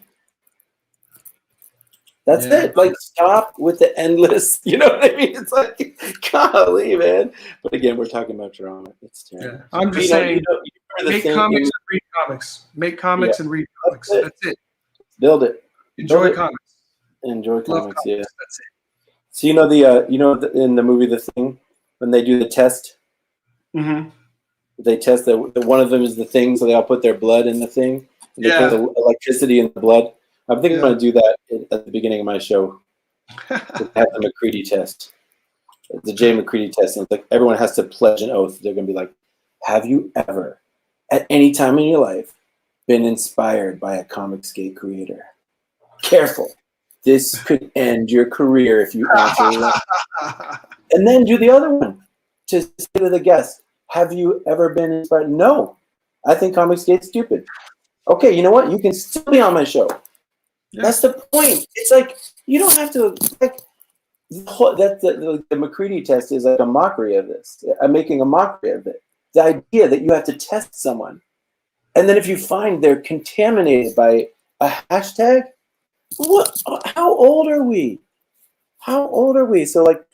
That's it. Like, stop with the endless, you know what I mean? It's like, golly, man. But again, we're talking about drama. It's terrible. Yeah. I'm just saying, make comics and read comics. Make comics and read comics. That's it. Build it. Enjoy comics. Enjoy comics, yeah. That's it. So in the movie The Thing, when they do the test, they test that one of them is the Thing, so they all put their blood in the Thing. And they put the electricity in the blood. I think I'm going to do that at the beginning of my show. Have the McCready test. The J. McCready test. And it's like everyone has to pledge an oath. They're going to be like, have you ever, at any time in your life, been inspired by a Comicsgate creator? Careful. This could end your career if you answer wrong. And then do the other one. To say to the guest, have you ever been inspired? No. I think Comicsgate's stupid. Okay, you know what? You can still be on my show. Yeah. That's the point. It's like, you don't have to, like, the McCready test is like a mockery of this. I'm making a mockery of it. The idea that you have to test someone. And then if you find they're contaminated by a hashtag, how old are we? How old are we? So like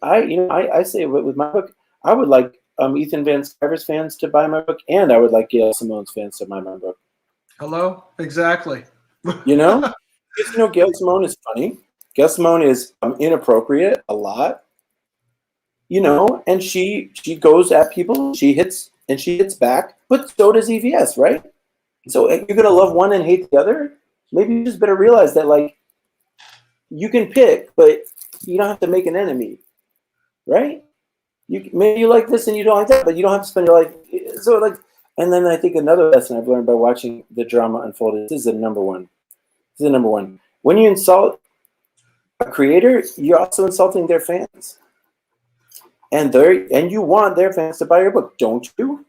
I say with my book, I would like Ethan Van Sciver's fans to buy my book, and I would like Gail Simone's fans to buy my book. Hello? Exactly. You know? Because, you know, Gail Simone is funny. Gail Simone is inappropriate a lot. You know, and she goes at people, she hits back, but so does EVS, right? So if you're gonna love one and hate the other, maybe you just better realize that, like, you can pick, but you don't have to make an enemy, right? Maybe you like this and you don't like that, but you don't have to spend your life. So, like, and then I think another lesson I've learned by watching the drama unfold is, this is the number one. When you insult a creator, you're also insulting their fans. And you want their fans to buy your book, don't you?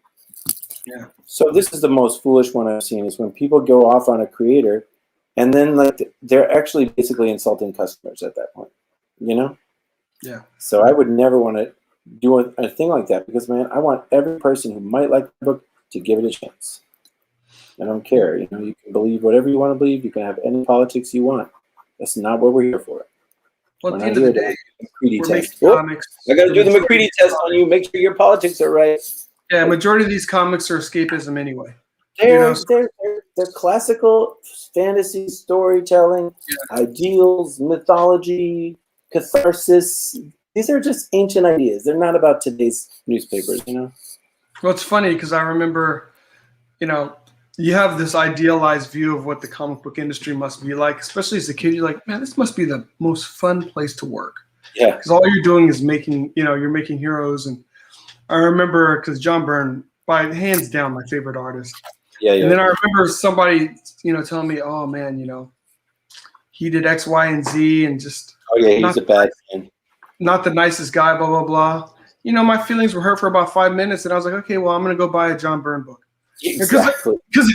Yeah. So this is the most foolish one I've seen, is when people go off on a creator and then, like, they're actually basically insulting customers at that point, you know? Yeah. So I would never want to do a thing like that, because, man, I want every person who might like the book to give it a chance. I don't care. You know, you can believe whatever you want to believe. You can have any politics you want. That's not what we're here for. Well, at the end of the day, McCready test. Comics. I got to do the McCready test on you. Make sure your politics are right. Yeah, majority of these comics are escapism anyway. They're classical fantasy storytelling, ideals, mythology, catharsis, these are just ancient ideas. They're not about today's newspapers, you know? Well, it's funny because I remember, you know, you have this idealized view of what the comic book industry must be like, especially as a kid. You're like, man, this must be the most fun place to work. Yeah. Because all you're doing is making, you know, you're making heroes. And I remember because John Byrne, by hands down, my favorite artist. Yeah, yeah. And then I remember somebody, you know, telling me, oh man, you know, he did X, Y, and Z, and just Oh yeah, he's a bad man. not the nicest guy, blah blah blah. You know, my feelings were hurt for about 5 minutes, and I was like, okay, well, I'm gonna go buy a John Byrne book. Exactly. Because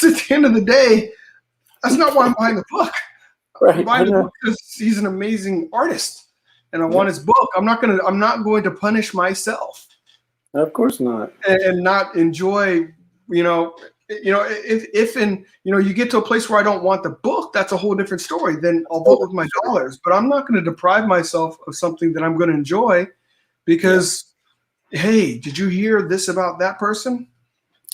at the end of the day, that's not why I'm buying the book. Right. I'm buying the book because he's an amazing artist, and I want his book. I'm not going to punish myself. Of course not. And not enjoy, if you get to a place where I don't want the book, that's a whole different story. Then I'll vote with my dollars. But I'm not going to deprive myself of something that I'm going to enjoy because, hey, did you hear this about that person?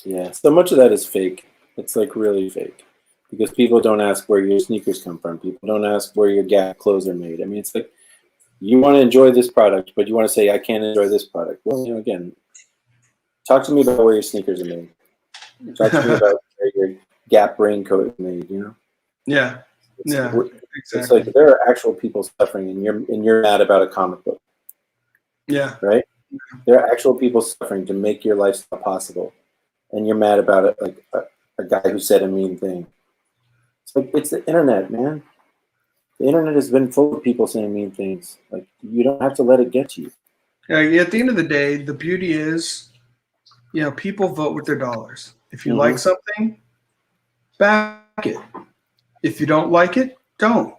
Yeah, so much of that is fake. It's like really fake because people don't ask where your sneakers come from. People don't ask where your Gap clothes are made. I mean, it's like you want to enjoy this product, but you want to say, I can't enjoy this product. Well, you know, again, talk to me about where your sneakers are made. Talk to me about where your Gap raincoat is made, you know? Yeah. Exactly. Exactly. It's like there are actual people suffering and you're mad about a comic book. Yeah. Right? There are actual people suffering to make your lifestyle possible. And you're mad about it, like a guy who said a mean thing. It's like, it's the internet, man. The internet has been full of people saying mean things. Like, you don't have to let it get to you. Yeah, at the end of the day, the beauty is, you know, people vote with their dollars. If you like something, back it. If you don't like it, don't.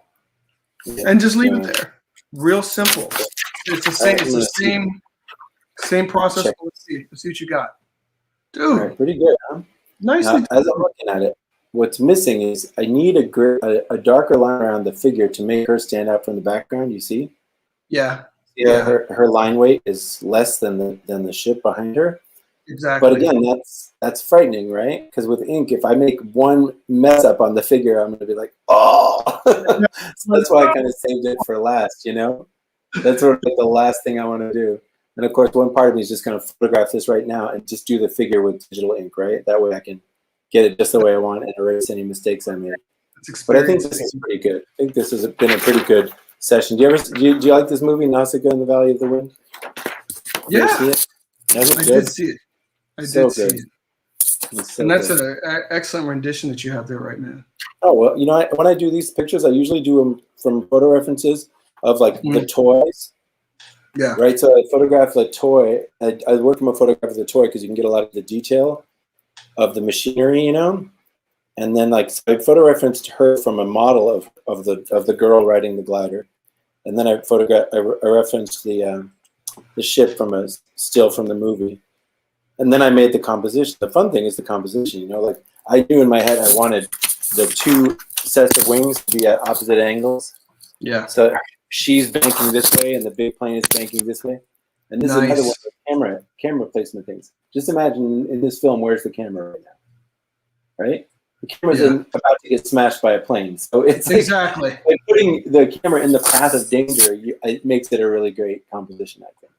Yeah. And just leave it there. Real simple. It's the same. It's the same process. Let's see what you got, dude. Right, pretty good, huh? Nicely. As I'm looking at it, what's missing is I need a darker line around the figure to make her stand out from the background. You see? Yeah. Yeah. Her line weight is less than the ship behind her. Exactly. But again, that's frightening, right? Because with ink, if I make one mess up on the figure, I'm going to be like, oh. So that's why I kind of saved it for last, you know? That's sort of like the last thing I want to do. And of course, one part of me is just going to photograph this right now and just do the figure with digital ink, right? That way I can get it just the way I want and erase any mistakes I made. But I think this is pretty good. I think this has been a pretty good session. Do you like this movie, Nausicaa in the Valley of the Wind? Yeah. See it? I did see it. I did see it. So and that's good. an excellent rendition that you have there right now. Oh, well, you know, when I do these pictures, I usually do them from photo references of like the toys. Yeah. Right. So I photograph the toy. I work from a photograph of the toy because you can get a lot of the detail of the machinery, you know. And then like so I photo referenced her from a model of the girl riding the glider, and then I referenced the ship from a still from the movie, and then I made the composition. The fun thing is the composition, you know. Like I knew in my head I wanted the two sets of wings to be at opposite angles. Yeah. So she's banking this way and the big plane is banking this way. And this is another one of camera placement things. Just imagine in this film, where's the camera right now? Right? The camera's about to get smashed by a plane. So it's exactly like putting the camera in the path of danger, it makes it a really great composition, I think.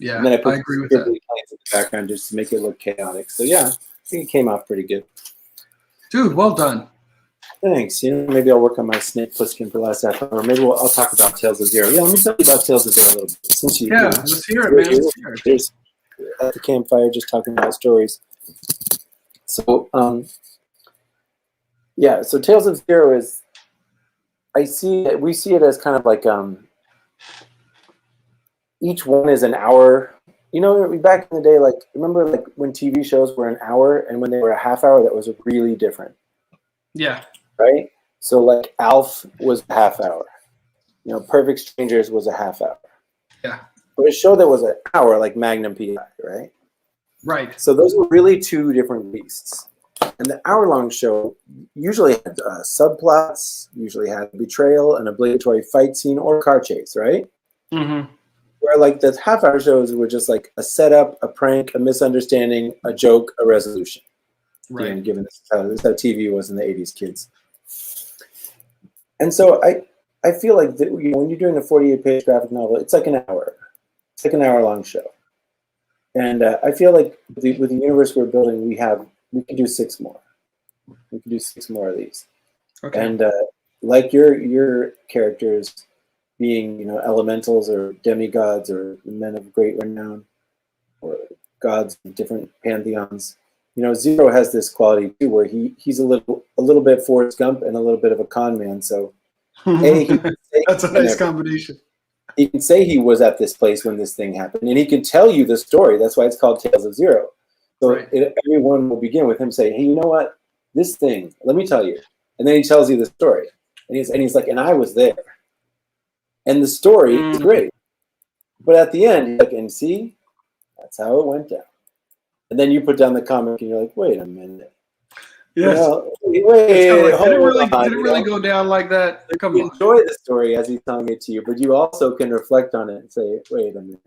Yeah, and then I agree with that. Planes in the background just to make it look chaotic. So yeah, I think it came out pretty good. Dude, well done. Thanks. You know, maybe I'll work on my Snake Plissken for last half hour. Maybe I'll talk about Tales of Zero. Yeah, let me tell you about Tales of Zero a little bit. Since you, let's hear it, man. Let's hear it. There's at the campfire just talking about stories. So, yeah. So Tales of Zero is, we see it as kind of like each one is an hour. You know, back in the day, like remember like when TV shows were an hour and when they were a half hour, that was really different. Yeah. Right? So like Alf was a half hour. You know, Perfect Strangers was a half hour. Yeah. But a show that was an hour like Magnum PI, right? Right. So those were really two different beasts. And the hour-long show usually had subplots, usually had betrayal, an obligatory fight scene, or car chase, right? Mm-hmm. Where like the half-hour shows were just like a setup, a prank, a misunderstanding, a joke, a resolution. Right. You know, given this is how TV was in the 80s, kids. And so I I feel like that, when you're doing a 48-page graphic novel, it's like an hour. It's like an hour-long show. And I feel like with the universe we're building, we can do 6 more. We can do 6 more of these. Okay. And like your characters being, elementals or demigods or men of great renown or gods of different pantheons, Zero has this quality too, where he's a little bit Forrest Gump and a little bit of a con man. So, That's a nice combination. He can say he was at this place when this thing happened, and he can tell you the story. That's why it's called Tales of Zero. So everyone will begin with him saying, "Hey, you know what? This thing. Let me tell you." And then he tells you the story, and he's like, "And I was there." And the story is great, but at the end, he's like, "And see, that's how it went down." And then you put down the comic, and you're like, "Wait a minute." Yes. Wait, did it really go down like that? Come you on. enjoy the story as he's telling it to you, but you also can reflect on it and say, "Wait a minute."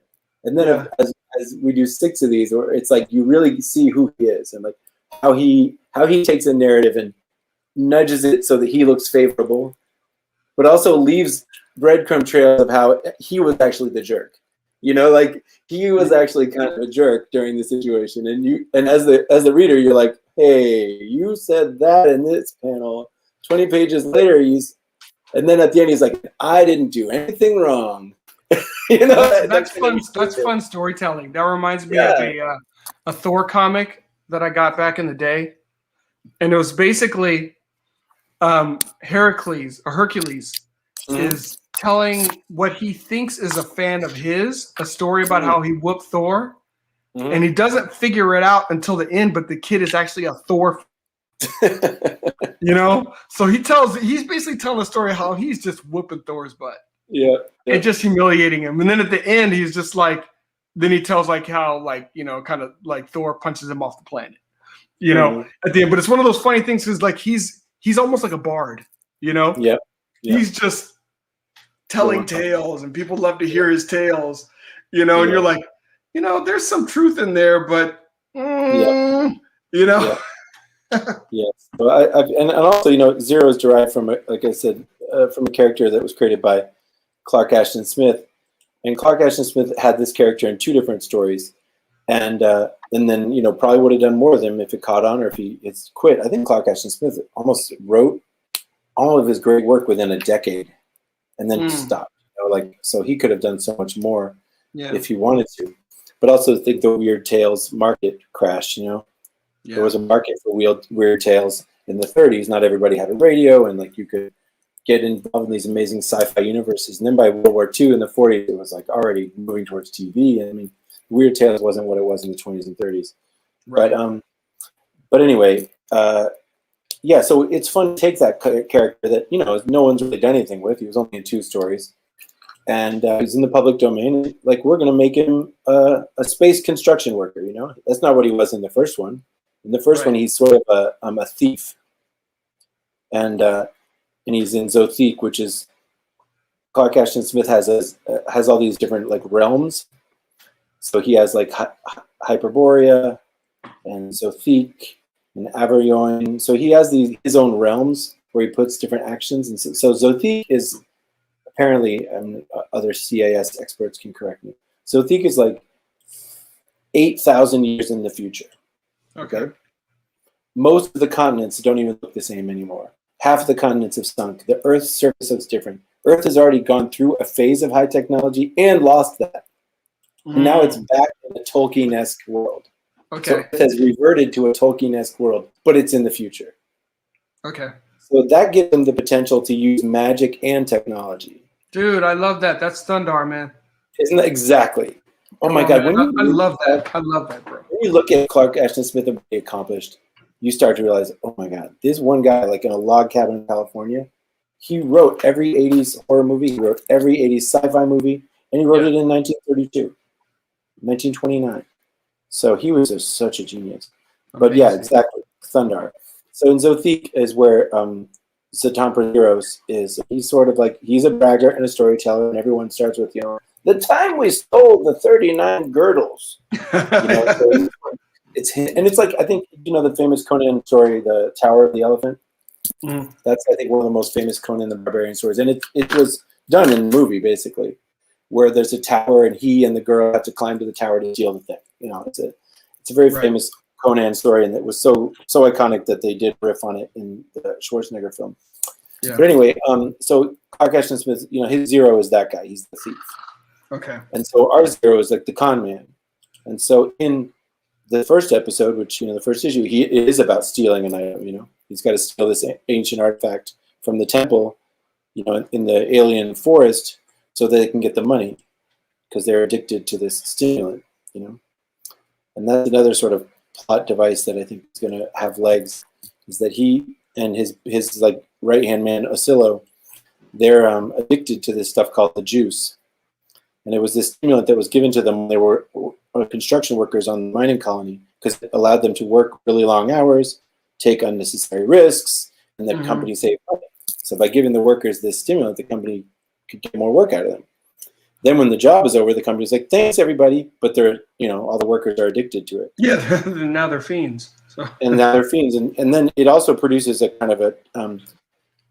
And then as we do 6 of these, it's like you really see who he is and like how he takes a narrative and nudges it so that he looks favorable, but also leaves breadcrumb trails of how he was actually the jerk. Like he was actually kind of a jerk during the situation, and as the reader, you're like, "Hey, you said that in this panel." 20 pages later, and then at the end, he's like, "I didn't do anything wrong." That's fun. That's fun storytelling. That reminds me of a Thor comic that I got back in the day, and it was basically Hercules is telling what he thinks is a fan of his a story about how he whooped Thor, and he doesn't figure it out until the end. But the kid is actually a Thor. So he's basically telling a story how he's just whooping Thor's butt. Yeah. And just humiliating him. And then at the end, he's just like, then he tells like how kind of like Thor punches him off the planet, at the end. But it's one of those funny things because like he's almost like a bard, Yeah. He's just telling tales and people love to hear his tales, and you're like, there's some truth in there, but Yes. So and also, Zero is derived from, like I said, from a character that was created by Clark Ashton Smith, and Clark Ashton Smith had this character in 2 different stories, and then probably would have done more of them if it caught on or if it's quit. I think Clark Ashton Smith almost wrote all of his great work within a decade, and then stopped. So he could have done so much more if he wanted to. But also think the Weird Tales market crashed. There was a market for weird tales in the 30s. Not everybody had a radio, and like you could get involved in these amazing sci-fi universes. And then by World War II in the 40s, it was like already moving towards TV. I mean, Weird Tales wasn't what it was in the 20s and 30s. Right. But anyway, so it's fun to take that character that no one's really done anything with. He was only in 2 stories, and he's in the public domain. And, like, we're going to make him a space construction worker. That's not what he was in the first one. In the first one, he's sort of a thief, and he's in Zothique, which is Clark Ashton Smith has all these different like realms. So he has like Hyperborea and Zothique and Averioin. So he has his own realms where he puts different actions. And so Zothique is apparently, other CIS experts can correct me. Zothique is like 8,000 years in the future. Okay. Most of the continents don't even look the same anymore. Half of the continents have sunk. The Earth's surface looks different. Earth has already gone through a phase of high technology and lost that. And now it's back in a Tolkien-esque world. Okay. So Earth has reverted to a Tolkien-esque world, but it's in the future. Okay. So that gives them the potential to use magic and technology. Dude, I love that. That's Thundar, man. Isn't that exactly? Oh my God! I love that. I love that, bro. When you look at Clark Ashton Smith and what he accomplished, you start to realize, oh my God, this one guy, like in a log cabin in California, he wrote every 80s horror movie, he wrote every 80s sci-fi movie, and he wrote it in 1932, 1929. So he was such a genius. Amazing. But yeah, exactly, Thundar. So in Zothique is where Zatan Prazeros is. He's sort of like, he's a bragger and a storyteller, and everyone starts with, the time we stole the 39 girdles. So it's like, I think, the famous Conan story, The Tower of the Elephant. Mm. That's, I think, one of the most famous Conan the Barbarian stories, and it was done in the movie basically, where there's a tower and he and the girl have to climb to the tower to steal the thing. You know, it's a very famous Conan story, and it was so iconic that they did riff on it in the Schwarzenegger film. Yeah. But anyway, so Clark Ashton Smith, you know, his Zero is that guy. He's the thief. Okay. And so our Zero is like the con man. And so in the first episode, which, you know, the first issue, it is about stealing an item, you know. He's got to steal this ancient artifact from the temple, you know, in the alien forest so they can get the money because they're addicted to this stimulant, you know. And that's another sort of plot device that I think is going to have legs, is that he and his like right-hand man, Osillo, they're addicted to this stuff called the juice. And it was this stimulant that was given to them when they were construction workers on the mining colony, because it allowed them to work really long hours, take unnecessary risks, and the company saved money. So by giving the workers this stimulant, the company could get more work out of them. Then when the job is over, the company's like, thanks, everybody. But they're, you know, all the workers are addicted to it. Yeah, now they're fiends. So. And now they're fiends. And then it also produces a kind of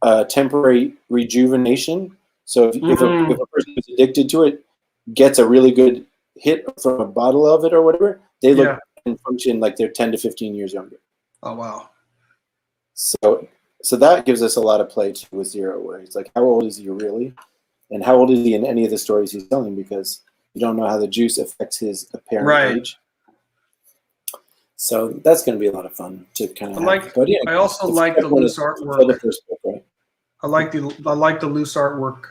a temporary rejuvenation. So if a person who's addicted to it gets a really good hit from a bottle of it or whatever, they look and function like they're 10 to 15 years younger. Oh, wow. So that gives us a lot of play too with Zero, where he's like, how old is he really? And how old is he in any of the stories he's telling? Because you don't know how the juice affects his apparent age. So that's going to be a lot of fun to kind of. I also like the loose artwork. The first book, right? I like the loose artwork.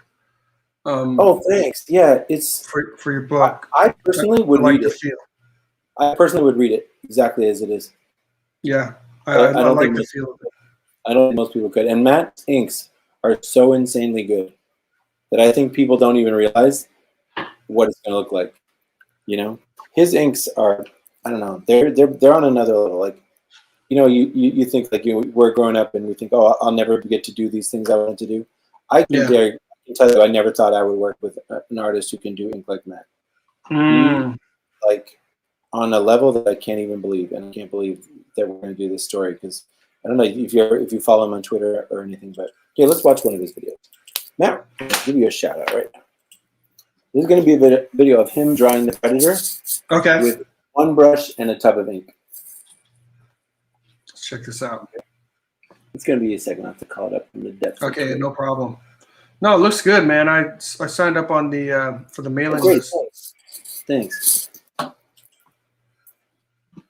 Oh, thanks. Yeah, it's for your book. I personally would read it. Feel. I personally would read it exactly as it is. Yeah, I don't like the feel of it. I don't think most people could. And Matt's inks are so insanely good that I think people don't even realize what it's going to look like. You know, his inks are, I don't know, they're on another level. Like, you know, you think like, you know, we're growing up and we think, oh, I'll never get to do these things I want to do. I can tell you, I never thought I would work with an artist who can do ink like Matt. Like on a level that I can't even believe, and I can't believe that we're going to do this story, because I don't know if you follow him on Twitter or anything, but okay, let's watch one of his videos. Matt, I'll give you a shout out right now. This is going to be a video of him drawing the Predator. Okay. With one brush and a tub of ink. Let's check this out. It's going to be a second. I have to call it up from the depths. Okay, no problem. No, it looks good, man. I signed up on the for the mailing list. Thanks.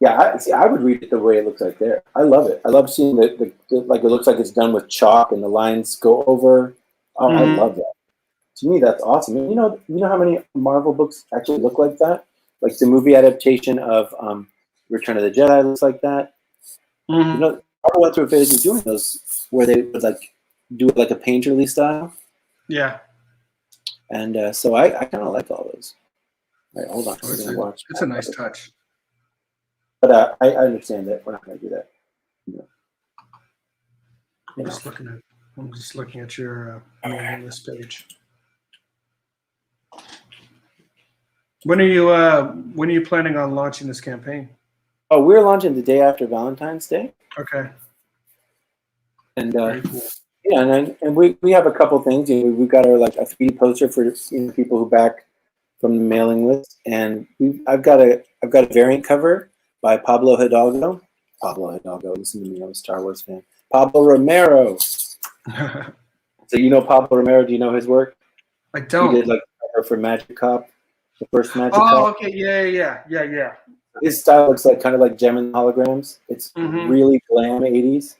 Yeah, I would read it the way it looks like there. I love it. I love seeing the like it looks like it's done with chalk and the lines go over. Oh, I love that. To me, that's awesome. You know how many Marvel books actually look like that? Like the movie adaptation of Return of the Jedi looks like that. You know, Marvel went through a phase of doing those where they would like do it like a painterly style. Yeah. And so I kind of like all those. All right, hold on. It's a nice touch. But I understand that we're not going to do that. No. I'm just looking at your mailing list page. When are you planning on launching this campaign? Oh, we're launching the day after Valentine's Day. Okay. And cool. Yeah, and we have a couple things. You know, we've got our like a 3D poster for people who back from the mailing list, and I've got a variant cover by Pablo Hidalgo. Listen to me, I'm a Star Wars fan. Pablo Romero. So you know Pablo Romero? Do you know his work? I don't. He did like cover for Magic Cop, the first Magic Cop. Oh, okay, yeah. His style looks like kind of like Gem and Holograms. It's really glam 80s.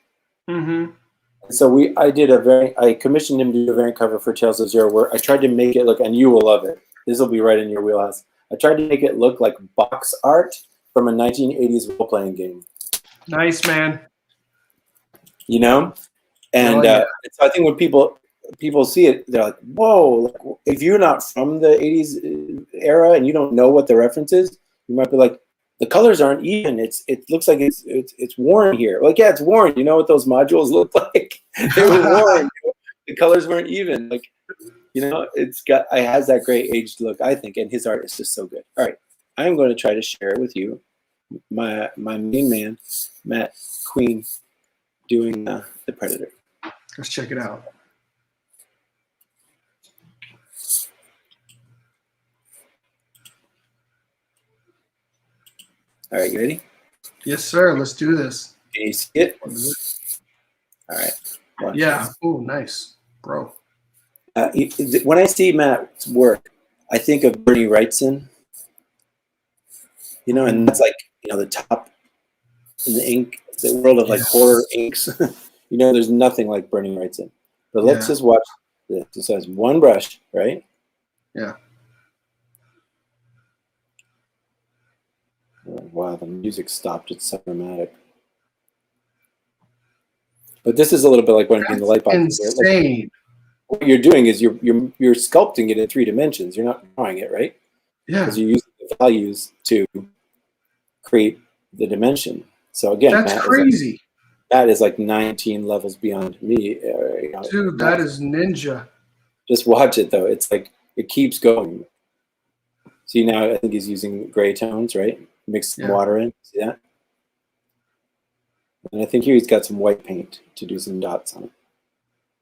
So I commissioned him to do a variant cover for Tales of Zero, where I tried to make it look, and you will love it. This will be right in your wheelhouse. I tried to make it look like box art from a 1980s role-playing game. Nice, man. You know? And so I think when people see it, they're like, whoa, like, if you're not from the 80s era and you don't know what the reference is, you might be like, the colors aren't even. It looks like it's worn here. Like, yeah, it's worn. You know what those modules look like? They were worn. The colors weren't even. Like, you know, it has that great aged look, I think, and his art is just so good. All right, I'm going to try to share with you my main man, Matt Queen, doing the Predator. Let's check it out. All right, you ready? Yes, sir. Let's do this. Can you see it? All right. Watch Yeah. this. Oh, nice, bro. When I see Matt's work, I think of Bernie Wrightson. You know, and that's like, you know, the top in the ink, the world of like horror inks. You know, there's nothing like Bernie Wrightson. But let's just watch this. It says one brush, right? Yeah. Oh, wow, the music stopped. It's so dramatic. But this is a little bit like when in the light box. Insane. What you're doing is you're sculpting it in 3 dimensions. You're not drawing it, right? Yeah. Because you're using the values to create the dimension. So again, that's crazy. That is like 19 levels beyond me. You know, dude, that is ninja. Just watch it though. It's like it keeps going. See, now I think he's using gray tones, right? Mix some water in. See that? And I think here he's got some white paint to do some dots on it.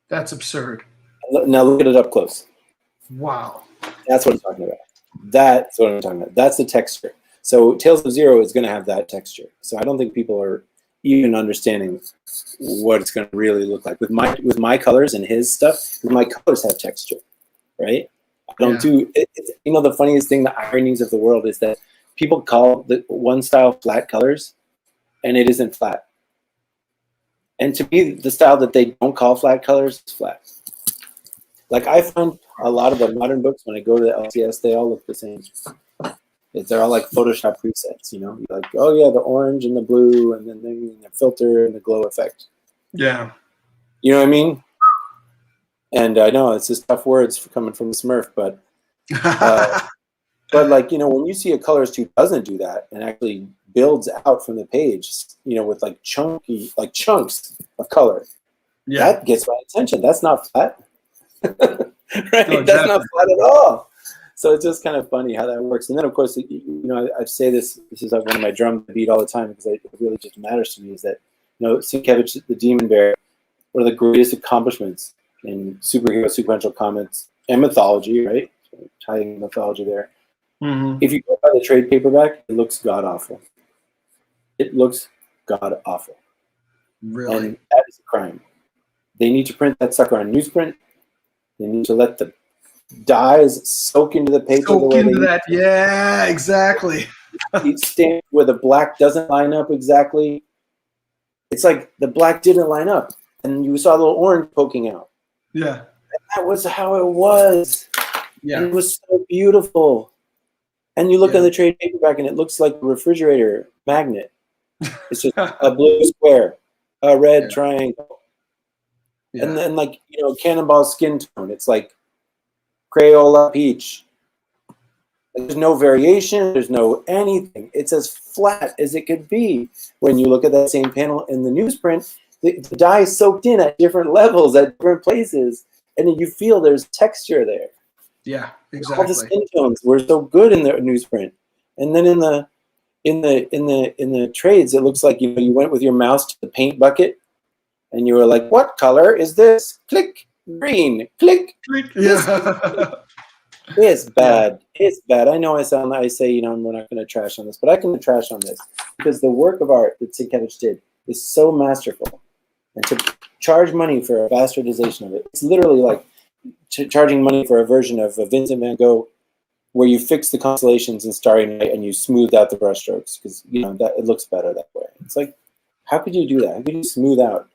That's absurd. Now look at it up close. Wow. That's what I'm talking about. That's what I'm talking about. That's the texture. So Tales of Zero is going to have that texture. So I don't think people are even understanding what it's going to really look like with my colors and his stuff. Because my colors have texture, right? I don't do. You know, the funniest thing, the ironies of the world is that people call the one style flat colors, and it isn't flat. And to me, the style that they don't call flat colors is flat. Like I find a lot of the modern books, when I go to the LCS, they all look the same. They're all like Photoshop presets, you know? You're like, oh yeah, the orange and the blue, and then the filter and the glow effect. Yeah. You know what I mean? And I know it's just tough words for coming from a Smurf, but like, you know, when you see a Colors 2 doesn't do that and actually builds out from the page, you know, with like chunks of color, that gets my attention. That's not flat. Right? No, That's not flat at all. So it's just kind of funny how that works. And then, of course, you know, I say this is like one of my drums I beat all the time because it really just matters to me is that, you know, Sienkiewicz, the Demon Bear, one of the greatest accomplishments in superhero, sequential comics, and mythology, right? So tying mythology there. Mm-hmm. If you go by the trade paperback, it looks god-awful. It looks god-awful. Really? And that is a crime. They need to print that sucker on newsprint. They need to let the dyes soak into the paper. Soak into that, yeah, exactly. Each stamp where the black doesn't line up exactly. It's like the black didn't line up, and you saw a little orange poking out. Yeah. And that was how it was. Yeah. And it was so beautiful. And you look at the trade paperback, and it looks like a refrigerator magnet. It's just a blue square, a red triangle. Yeah. And then, like, you know, Cannonball skin tone. It's like Crayola peach. There's no variation. There's no anything. It's as flat as it could be. When you look at that same panel in the newsprint, the dye is soaked in at different levels, at different places, and you feel there's texture there. Yeah, exactly. All the skin tones were so good in the newsprint, and then in the trades, it looks like, you know, you went with your mouse to the paint bucket, and you were like, "What color is this?" Click, green. Click. Yeah. It's bad. It's bad. I know I say, you know, we're not going to trash on this, but I can trash on this because the work of art that Sienkiewicz did is so masterful. And to charge money for a bastardization of it, it's literally like charging money for a version of Vincent van Gogh where you fix the constellations in Starry Night and you smooth out the brushstrokes because, you know, that it looks better that way. It's like, how could you do that? How could you smooth out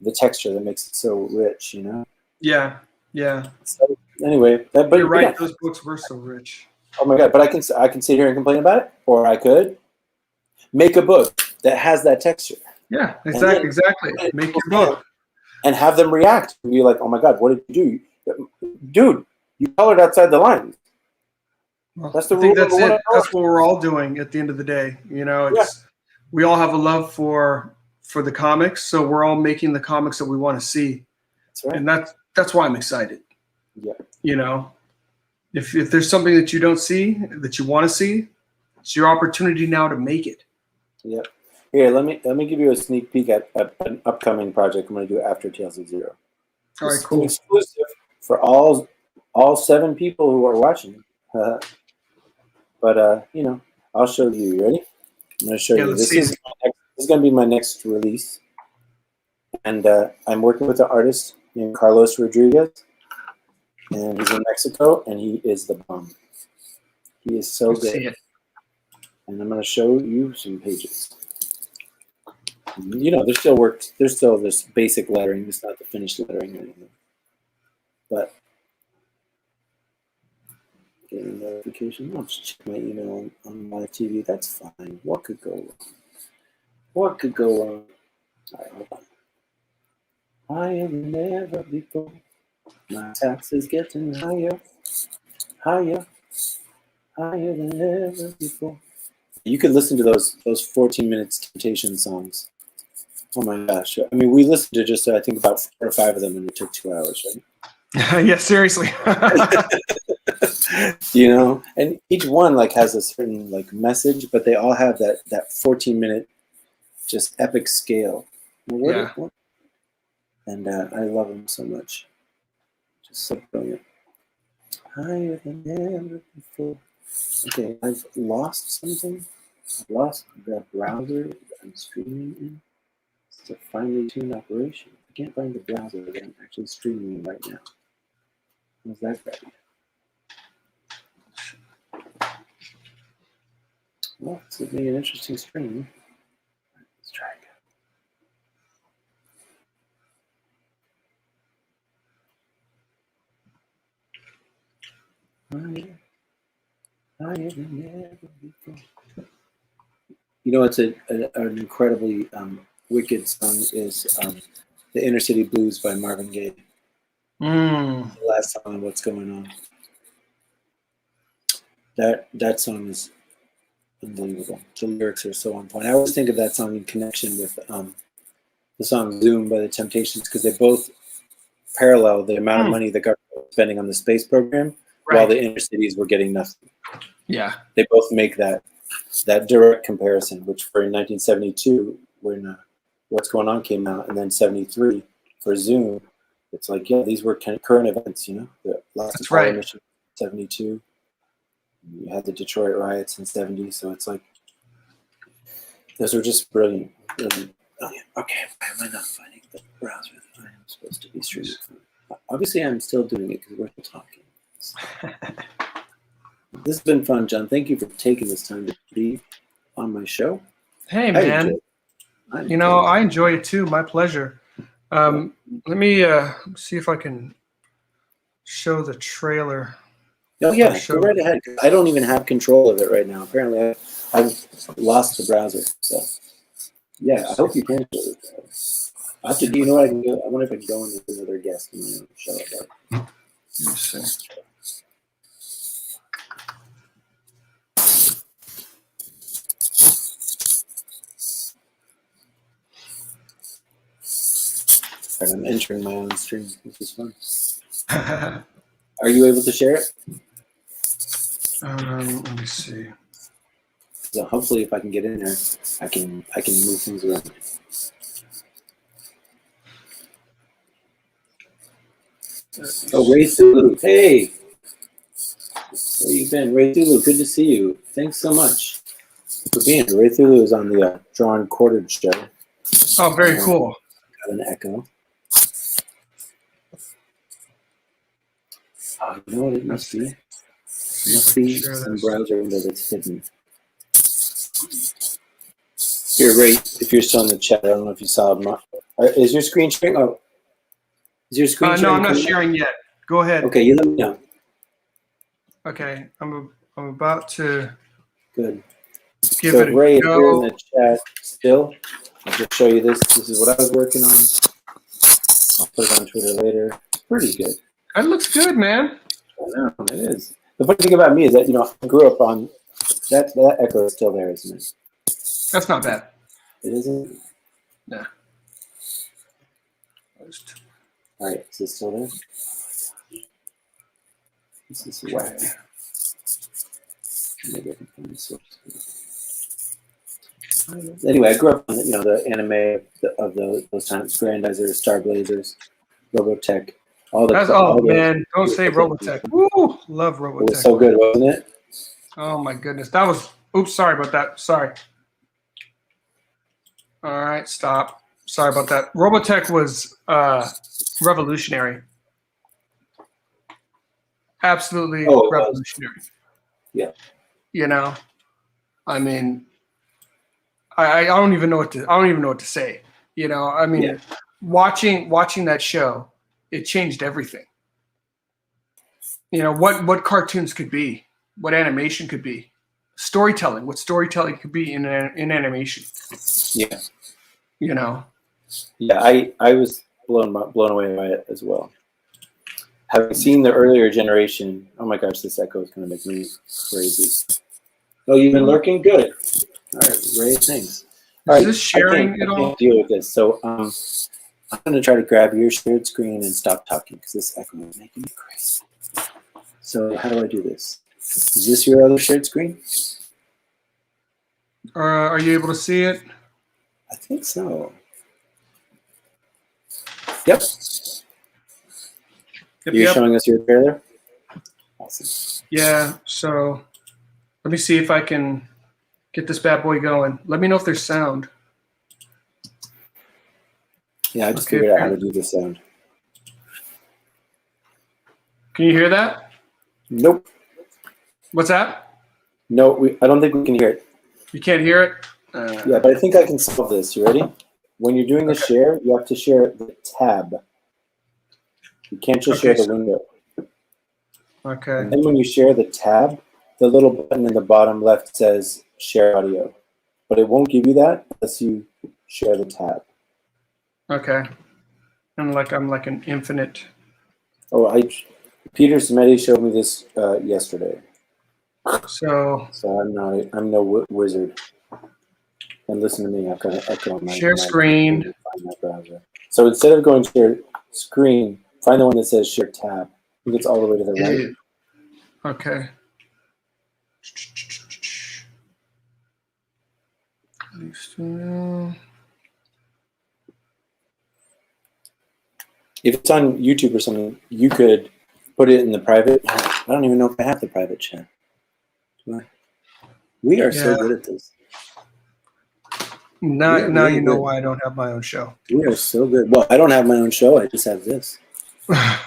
the texture that makes it so rich, you know? Yeah, yeah. So anyway, but you're right. Yeah. Those books were so rich. Oh my God! But I can sit here and complain about it, or I could make a book that has that texture. Yeah, exactly. Make your book and have them react and be like, "Oh my God, what did you do, dude? You colored outside the lines." Well, that's the I think rule. that's it. That's what we're all doing at the end of the day. You know, we all have a love for the comics, so we're all making the comics that we want to see. That's right. And that's why I'm excited. Yeah. You know, if there's something that you don't see that you want to see, it's your opportunity now to make it. Yeah. Here, let me give you a sneak peek at an upcoming project I'm going to do after Tales of Zero. All right, This is an cool. exclusive for all 7 people who are watching. But you know, I'll show you. You ready? I'm going to show Yeah, you. let's This see. is going to be my next release, and I'm working with an artist named Carlos Rodriguez, and he's in Mexico, and he is the bomb. He is so Let's good. see it. And I'm going to show you some pages. You know, there's still this basic lettering. It's not the finished lettering or anything. But getting a notification. I'll just check my email on my TV. That's fine. What could go wrong? What could go wrong? All right, hold on. Higher than ever before. My taxes getting higher, higher, higher than ever before. You could listen to those 14 minutes Temptation songs. Oh my gosh! I mean, we listened to just I think about 4 or 5 of them, and it took 2 hours, right? Yeah, seriously. You know, and each one like has a certain like message, but they all have that 14-minute just epic scale. Yeah. And I love them so much. Just so brilliant. Higher than ever before. Okay, I've lost something. I've lost the browser that I'm streaming in. It's a finely tuned operation. I can't find the browser that I'm actually streaming in right now. How's that going? Well, it's going to be an interesting stream. Let's try again. Higher than ever before. You know, it's an incredibly wicked song is The Inner City Blues by Marvin Gaye. The last song on What's Going On. That song is unbelievable. The lyrics are so on point. I always think of that song in connection with the song Zoom by the Temptations because they both parallel the amount of money the government was spending on the space program while the inner cities were getting nothing. Yeah. They both make that direct comparison, which for in 1972, when What's Going On came out, and then 73 for Zoom, it's like, yeah, these were current events, you know? The last Apollo mission, 72. You had the Detroit riots in 70, so it's like, those were just brilliant. Brilliant. Oh, yeah. Okay, why am I not finding the browser that I am supposed to be streaming from? Obviously, I'm still doing it because we're still talking. This has been fun, John. Thank you for taking this time to be on my show. Hey, man. You know, I enjoy it too. My pleasure. Let me see if I can show the trailer. Oh, yeah. Go right ahead. I don't even have control of it right now. Apparently, I've lost the browser. So, yeah, I hope you can. I have to, you know what I can do? I wonder if I can go into another guest in my own show. Let me see. Right, I'm entering my own stream. This is fun. Are you able to share it? Let me see. So hopefully, if I can get in there, I can move things around. Oh, Ray Thulu. Hey, where you been, Ray Thulu? Good to see you. Thanks so much for being here. Ray Thulu is on the Drawn Quartered show. Oh, very cool. Got an echo. Oh, you know what it must be? It must be some browser window that's hidden. Here, Ray, if you're still in the chat, I don't know if you saw it. Is your screen sharing? Oh, is your screen sharing? No, I'm not sharing yet. Go ahead. Okay, you let me know. Okay, I'm about to. Good. Give so it a Ray, go. if you're in the chat still, I'll just show you this. This is what I was working on. I'll put it on Twitter later. Pretty good. That looks good, man. I know, it is. The funny thing about me is that, you know, I grew up on, that echo is still there, isn't it? That's not bad. It isn't? Yeah. All right, is it still there? This is whack. Maybe I can find the source. Anyway, I grew up on, you know, the anime of those times, Grandizer, Star Blazers. Robotech. All Man, don't say Robotech. Woo, love It was Robotech. so good, wasn't it? Oh my goodness, that was. Oops, sorry about that. Sorry. All right, stop. Sorry about that. Robotech was revolutionary. Absolutely Oh, it was. revolutionary. Yeah. You know, I mean, I don't even know what to say. You know, I mean, Yeah. watching that show, it changed everything. You know, what cartoons could be, what animation could be, what storytelling could be in animation. Yeah. You know. Yeah, I was blown away by it as well. Having seen the earlier generation, oh my gosh, this echo is going to make me crazy. Oh, you've been lurking? Good. All right, Ray, thanks. All right, Is this sharing I at all? can't deal with this. So I'm going to try to grab your shared screen and stop talking because this echo is making me crazy. So how do I do this? Is this your other shared screen? Are you able to see it? I think so. Yep. You're showing us your trailer? Awesome. Yeah, so let me see if I can get this bad boy going. Let me know if there's sound. Yeah, I just figured out how to do the sound. Can you hear that? Nope. What's that? No, I don't think we can hear it. You can't hear it? Yeah, but I think I can solve this. You ready? When you're doing the share, you have to share the tab. You can't just share the window. Okay. And then when you share the tab, the little button in the bottom left says share audio. But it won't give you that unless you share the tab. Okay. I'm like an infinite. Oh, Peter Smetty showed me this yesterday. So I'm no wizard. And listen to me, I've got an echo on my share screen. Find my browser. So instead of going to share screen, find the one that says share tab. I think it's all the way to the right. Okay. If it's on YouTube or something, you could put it in the private. I don't even know if I have the private chat. We are so good at this. Now really you know good. why I don't have my own show. We are so good. Well, I don't have my own show. I just have this. But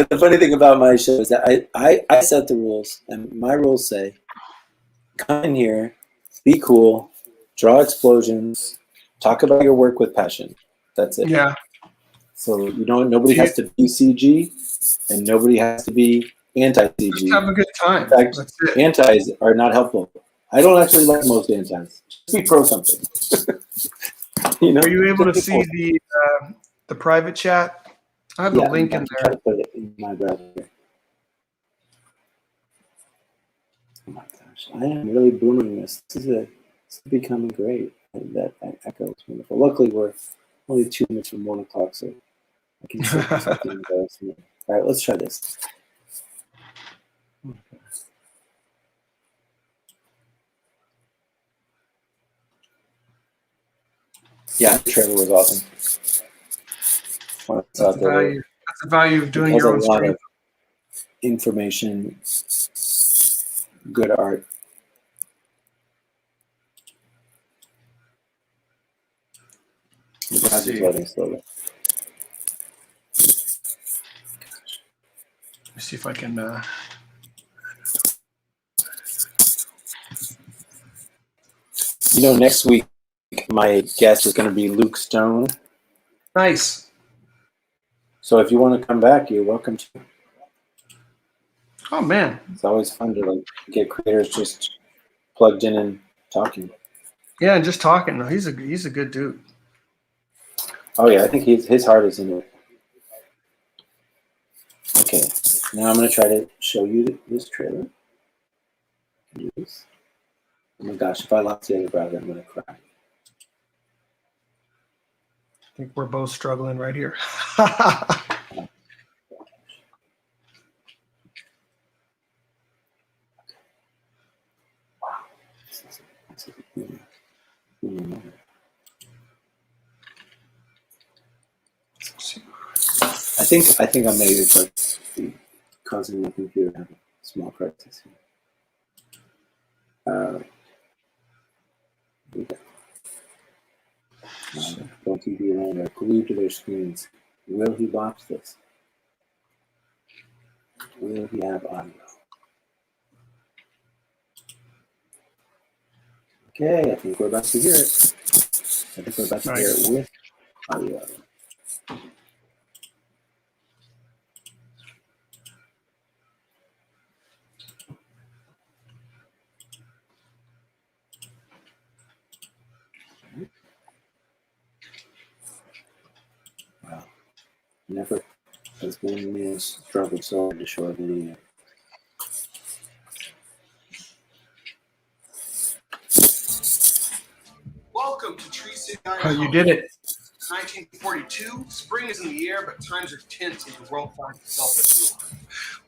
the funny thing about my show is that I set the rules, and my rules say, come in here, be cool, draw explosions, talk about your work with passion. That's it. Yeah. So nobody has to be CG, and nobody has to be anti-CG. Just have a good time. In fact, that's it. Antis are not helpful. I don't actually like most antis. Just be pro something. Are you able to see the private chat? I have the link in there. Try to put it in my browser. Oh my gosh, I am really booming this. This is becoming great. And that echo is wonderful. Luckily, we're only 2 minutes from 1 o'clock, so I can say something embarrassing. All right, let's try this. Yeah, the trailer was awesome. That's the value of doing your own stream. A lot stream. of information, good art. The browser's loading slowly. Let's see if I can. Next week my guest is going to be Luke Stone. Nice. So if you want to come back, you're welcome to. Oh man, it's always fun to get creators just plugged in and talking. Yeah, and just talking. He's a good dude. Oh yeah, I think his heart is in it. Okay, now I'm going to try to show you this trailer. Oh my gosh, if I lost the other browser, I'm going to cry. I think we're both struggling right here. think I may be causing my computer to have a small crisis here. Both TV land are glued to their screens. Will he watch this? Will he have audio? Okay, I think we're about to hear it. I think we're about to hear it with audio. Wow. Never has one man struggled so hard to show a video. Welcome to Tree City. Oh, you did it. 1942. Spring is in the air, but times are tense as the world finds itself at war.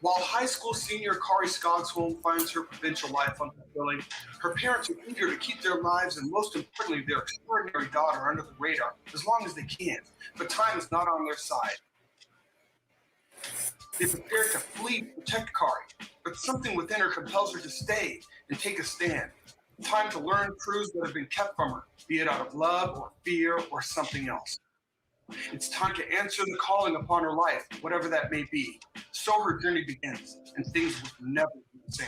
While high school senior Kari Skogsholm finds her provincial life unfulfilling, her parents are eager to keep their lives and, most importantly, their extraordinary daughter under the radar as long as they can. But time is not on their side. They prepare to flee to protect Kari, but something within her compels her to stay and take a stand. Time to learn truths that have been kept from her, be it out of love or fear or something else. It's time to answer the calling upon her life, whatever that may be. So her journey begins, and things will never be the same.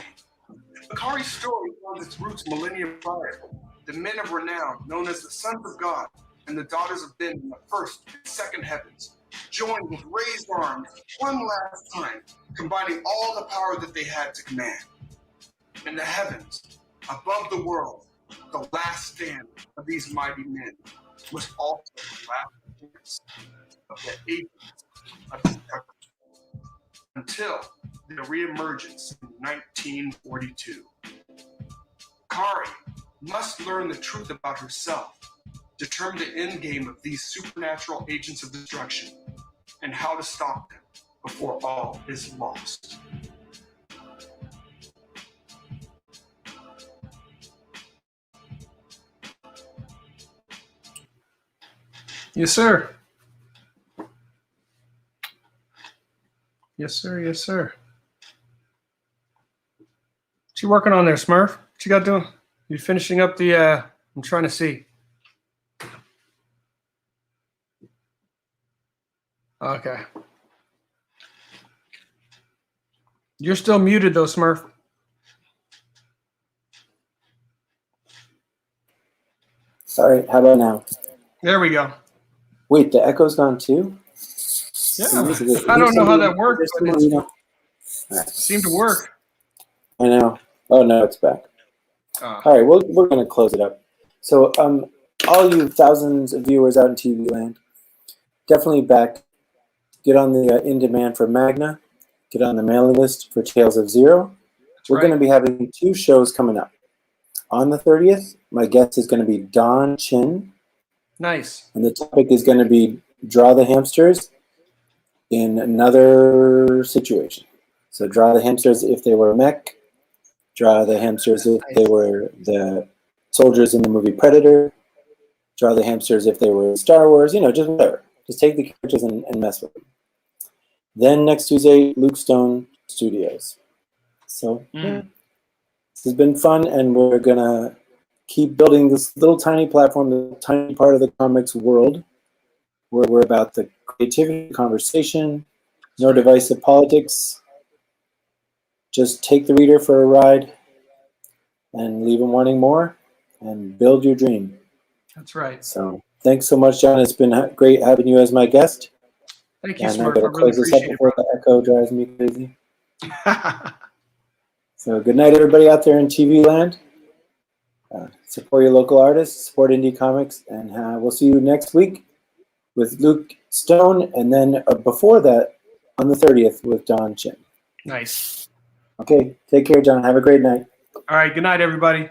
Kari's story finds its roots millennia prior. The men of renown, known as the sons of God, and the daughters of Ben in the first and second heavens, joined with raised arms one last time, combining all the power that they had to command. In the heavens, above the world, the last stand of these mighty men was also the last chance of the agents of destruction until their reemergence in 1942. Kari must learn the truth about herself, determine the end game of these supernatural agents of destruction, and how to stop them before all is lost. Yes, sir. Yes, sir. Yes, sir. What you working on there, Smurf? What you got doing? You finishing up the, I'm trying to see. Okay. You're still muted though, Smurf. Sorry, how about now? There we go. Wait, the echo's gone too? Yeah. I don't know how that works, but it seemed to work. I know. Oh, no, it's back. All right, we're going to close it up. So, all you thousands of viewers out in TV land, definitely back. Get on the in demand for Magna. Get on the mailing list for Tales of Zero. We're going to be having 2 shows coming up. On the 30th, my guest is going to be Don Chin. Nice. And the topic is going to be draw the hamsters in another situation. So draw the hamsters if they were mech. Draw the hamsters if they were the soldiers in the movie Predator. Draw the hamsters if they were Star Wars. Just whatever. Just take the characters and mess with them. Then next Tuesday, Luke Stone Studios. So yeah, this has been fun, and we're going to keep building this little tiny platform, the tiny part of the comics world, where we're about the creativity, conversation, no divisive politics. Just take the reader for a ride and leave them wanting more and build your dream. That's right. So thanks so much, John. It's been great having you as my guest. Thank you, and Smurf. I better close this up before the echo drives me crazy. So good night, everybody out there in TV land. Support your local artists, support indie comics, and we'll see you next week with Luke Stone, and then before that, on the 30th with Don Chin. Nice. Okay, take care, John. Have a great night. All right, good night, everybody.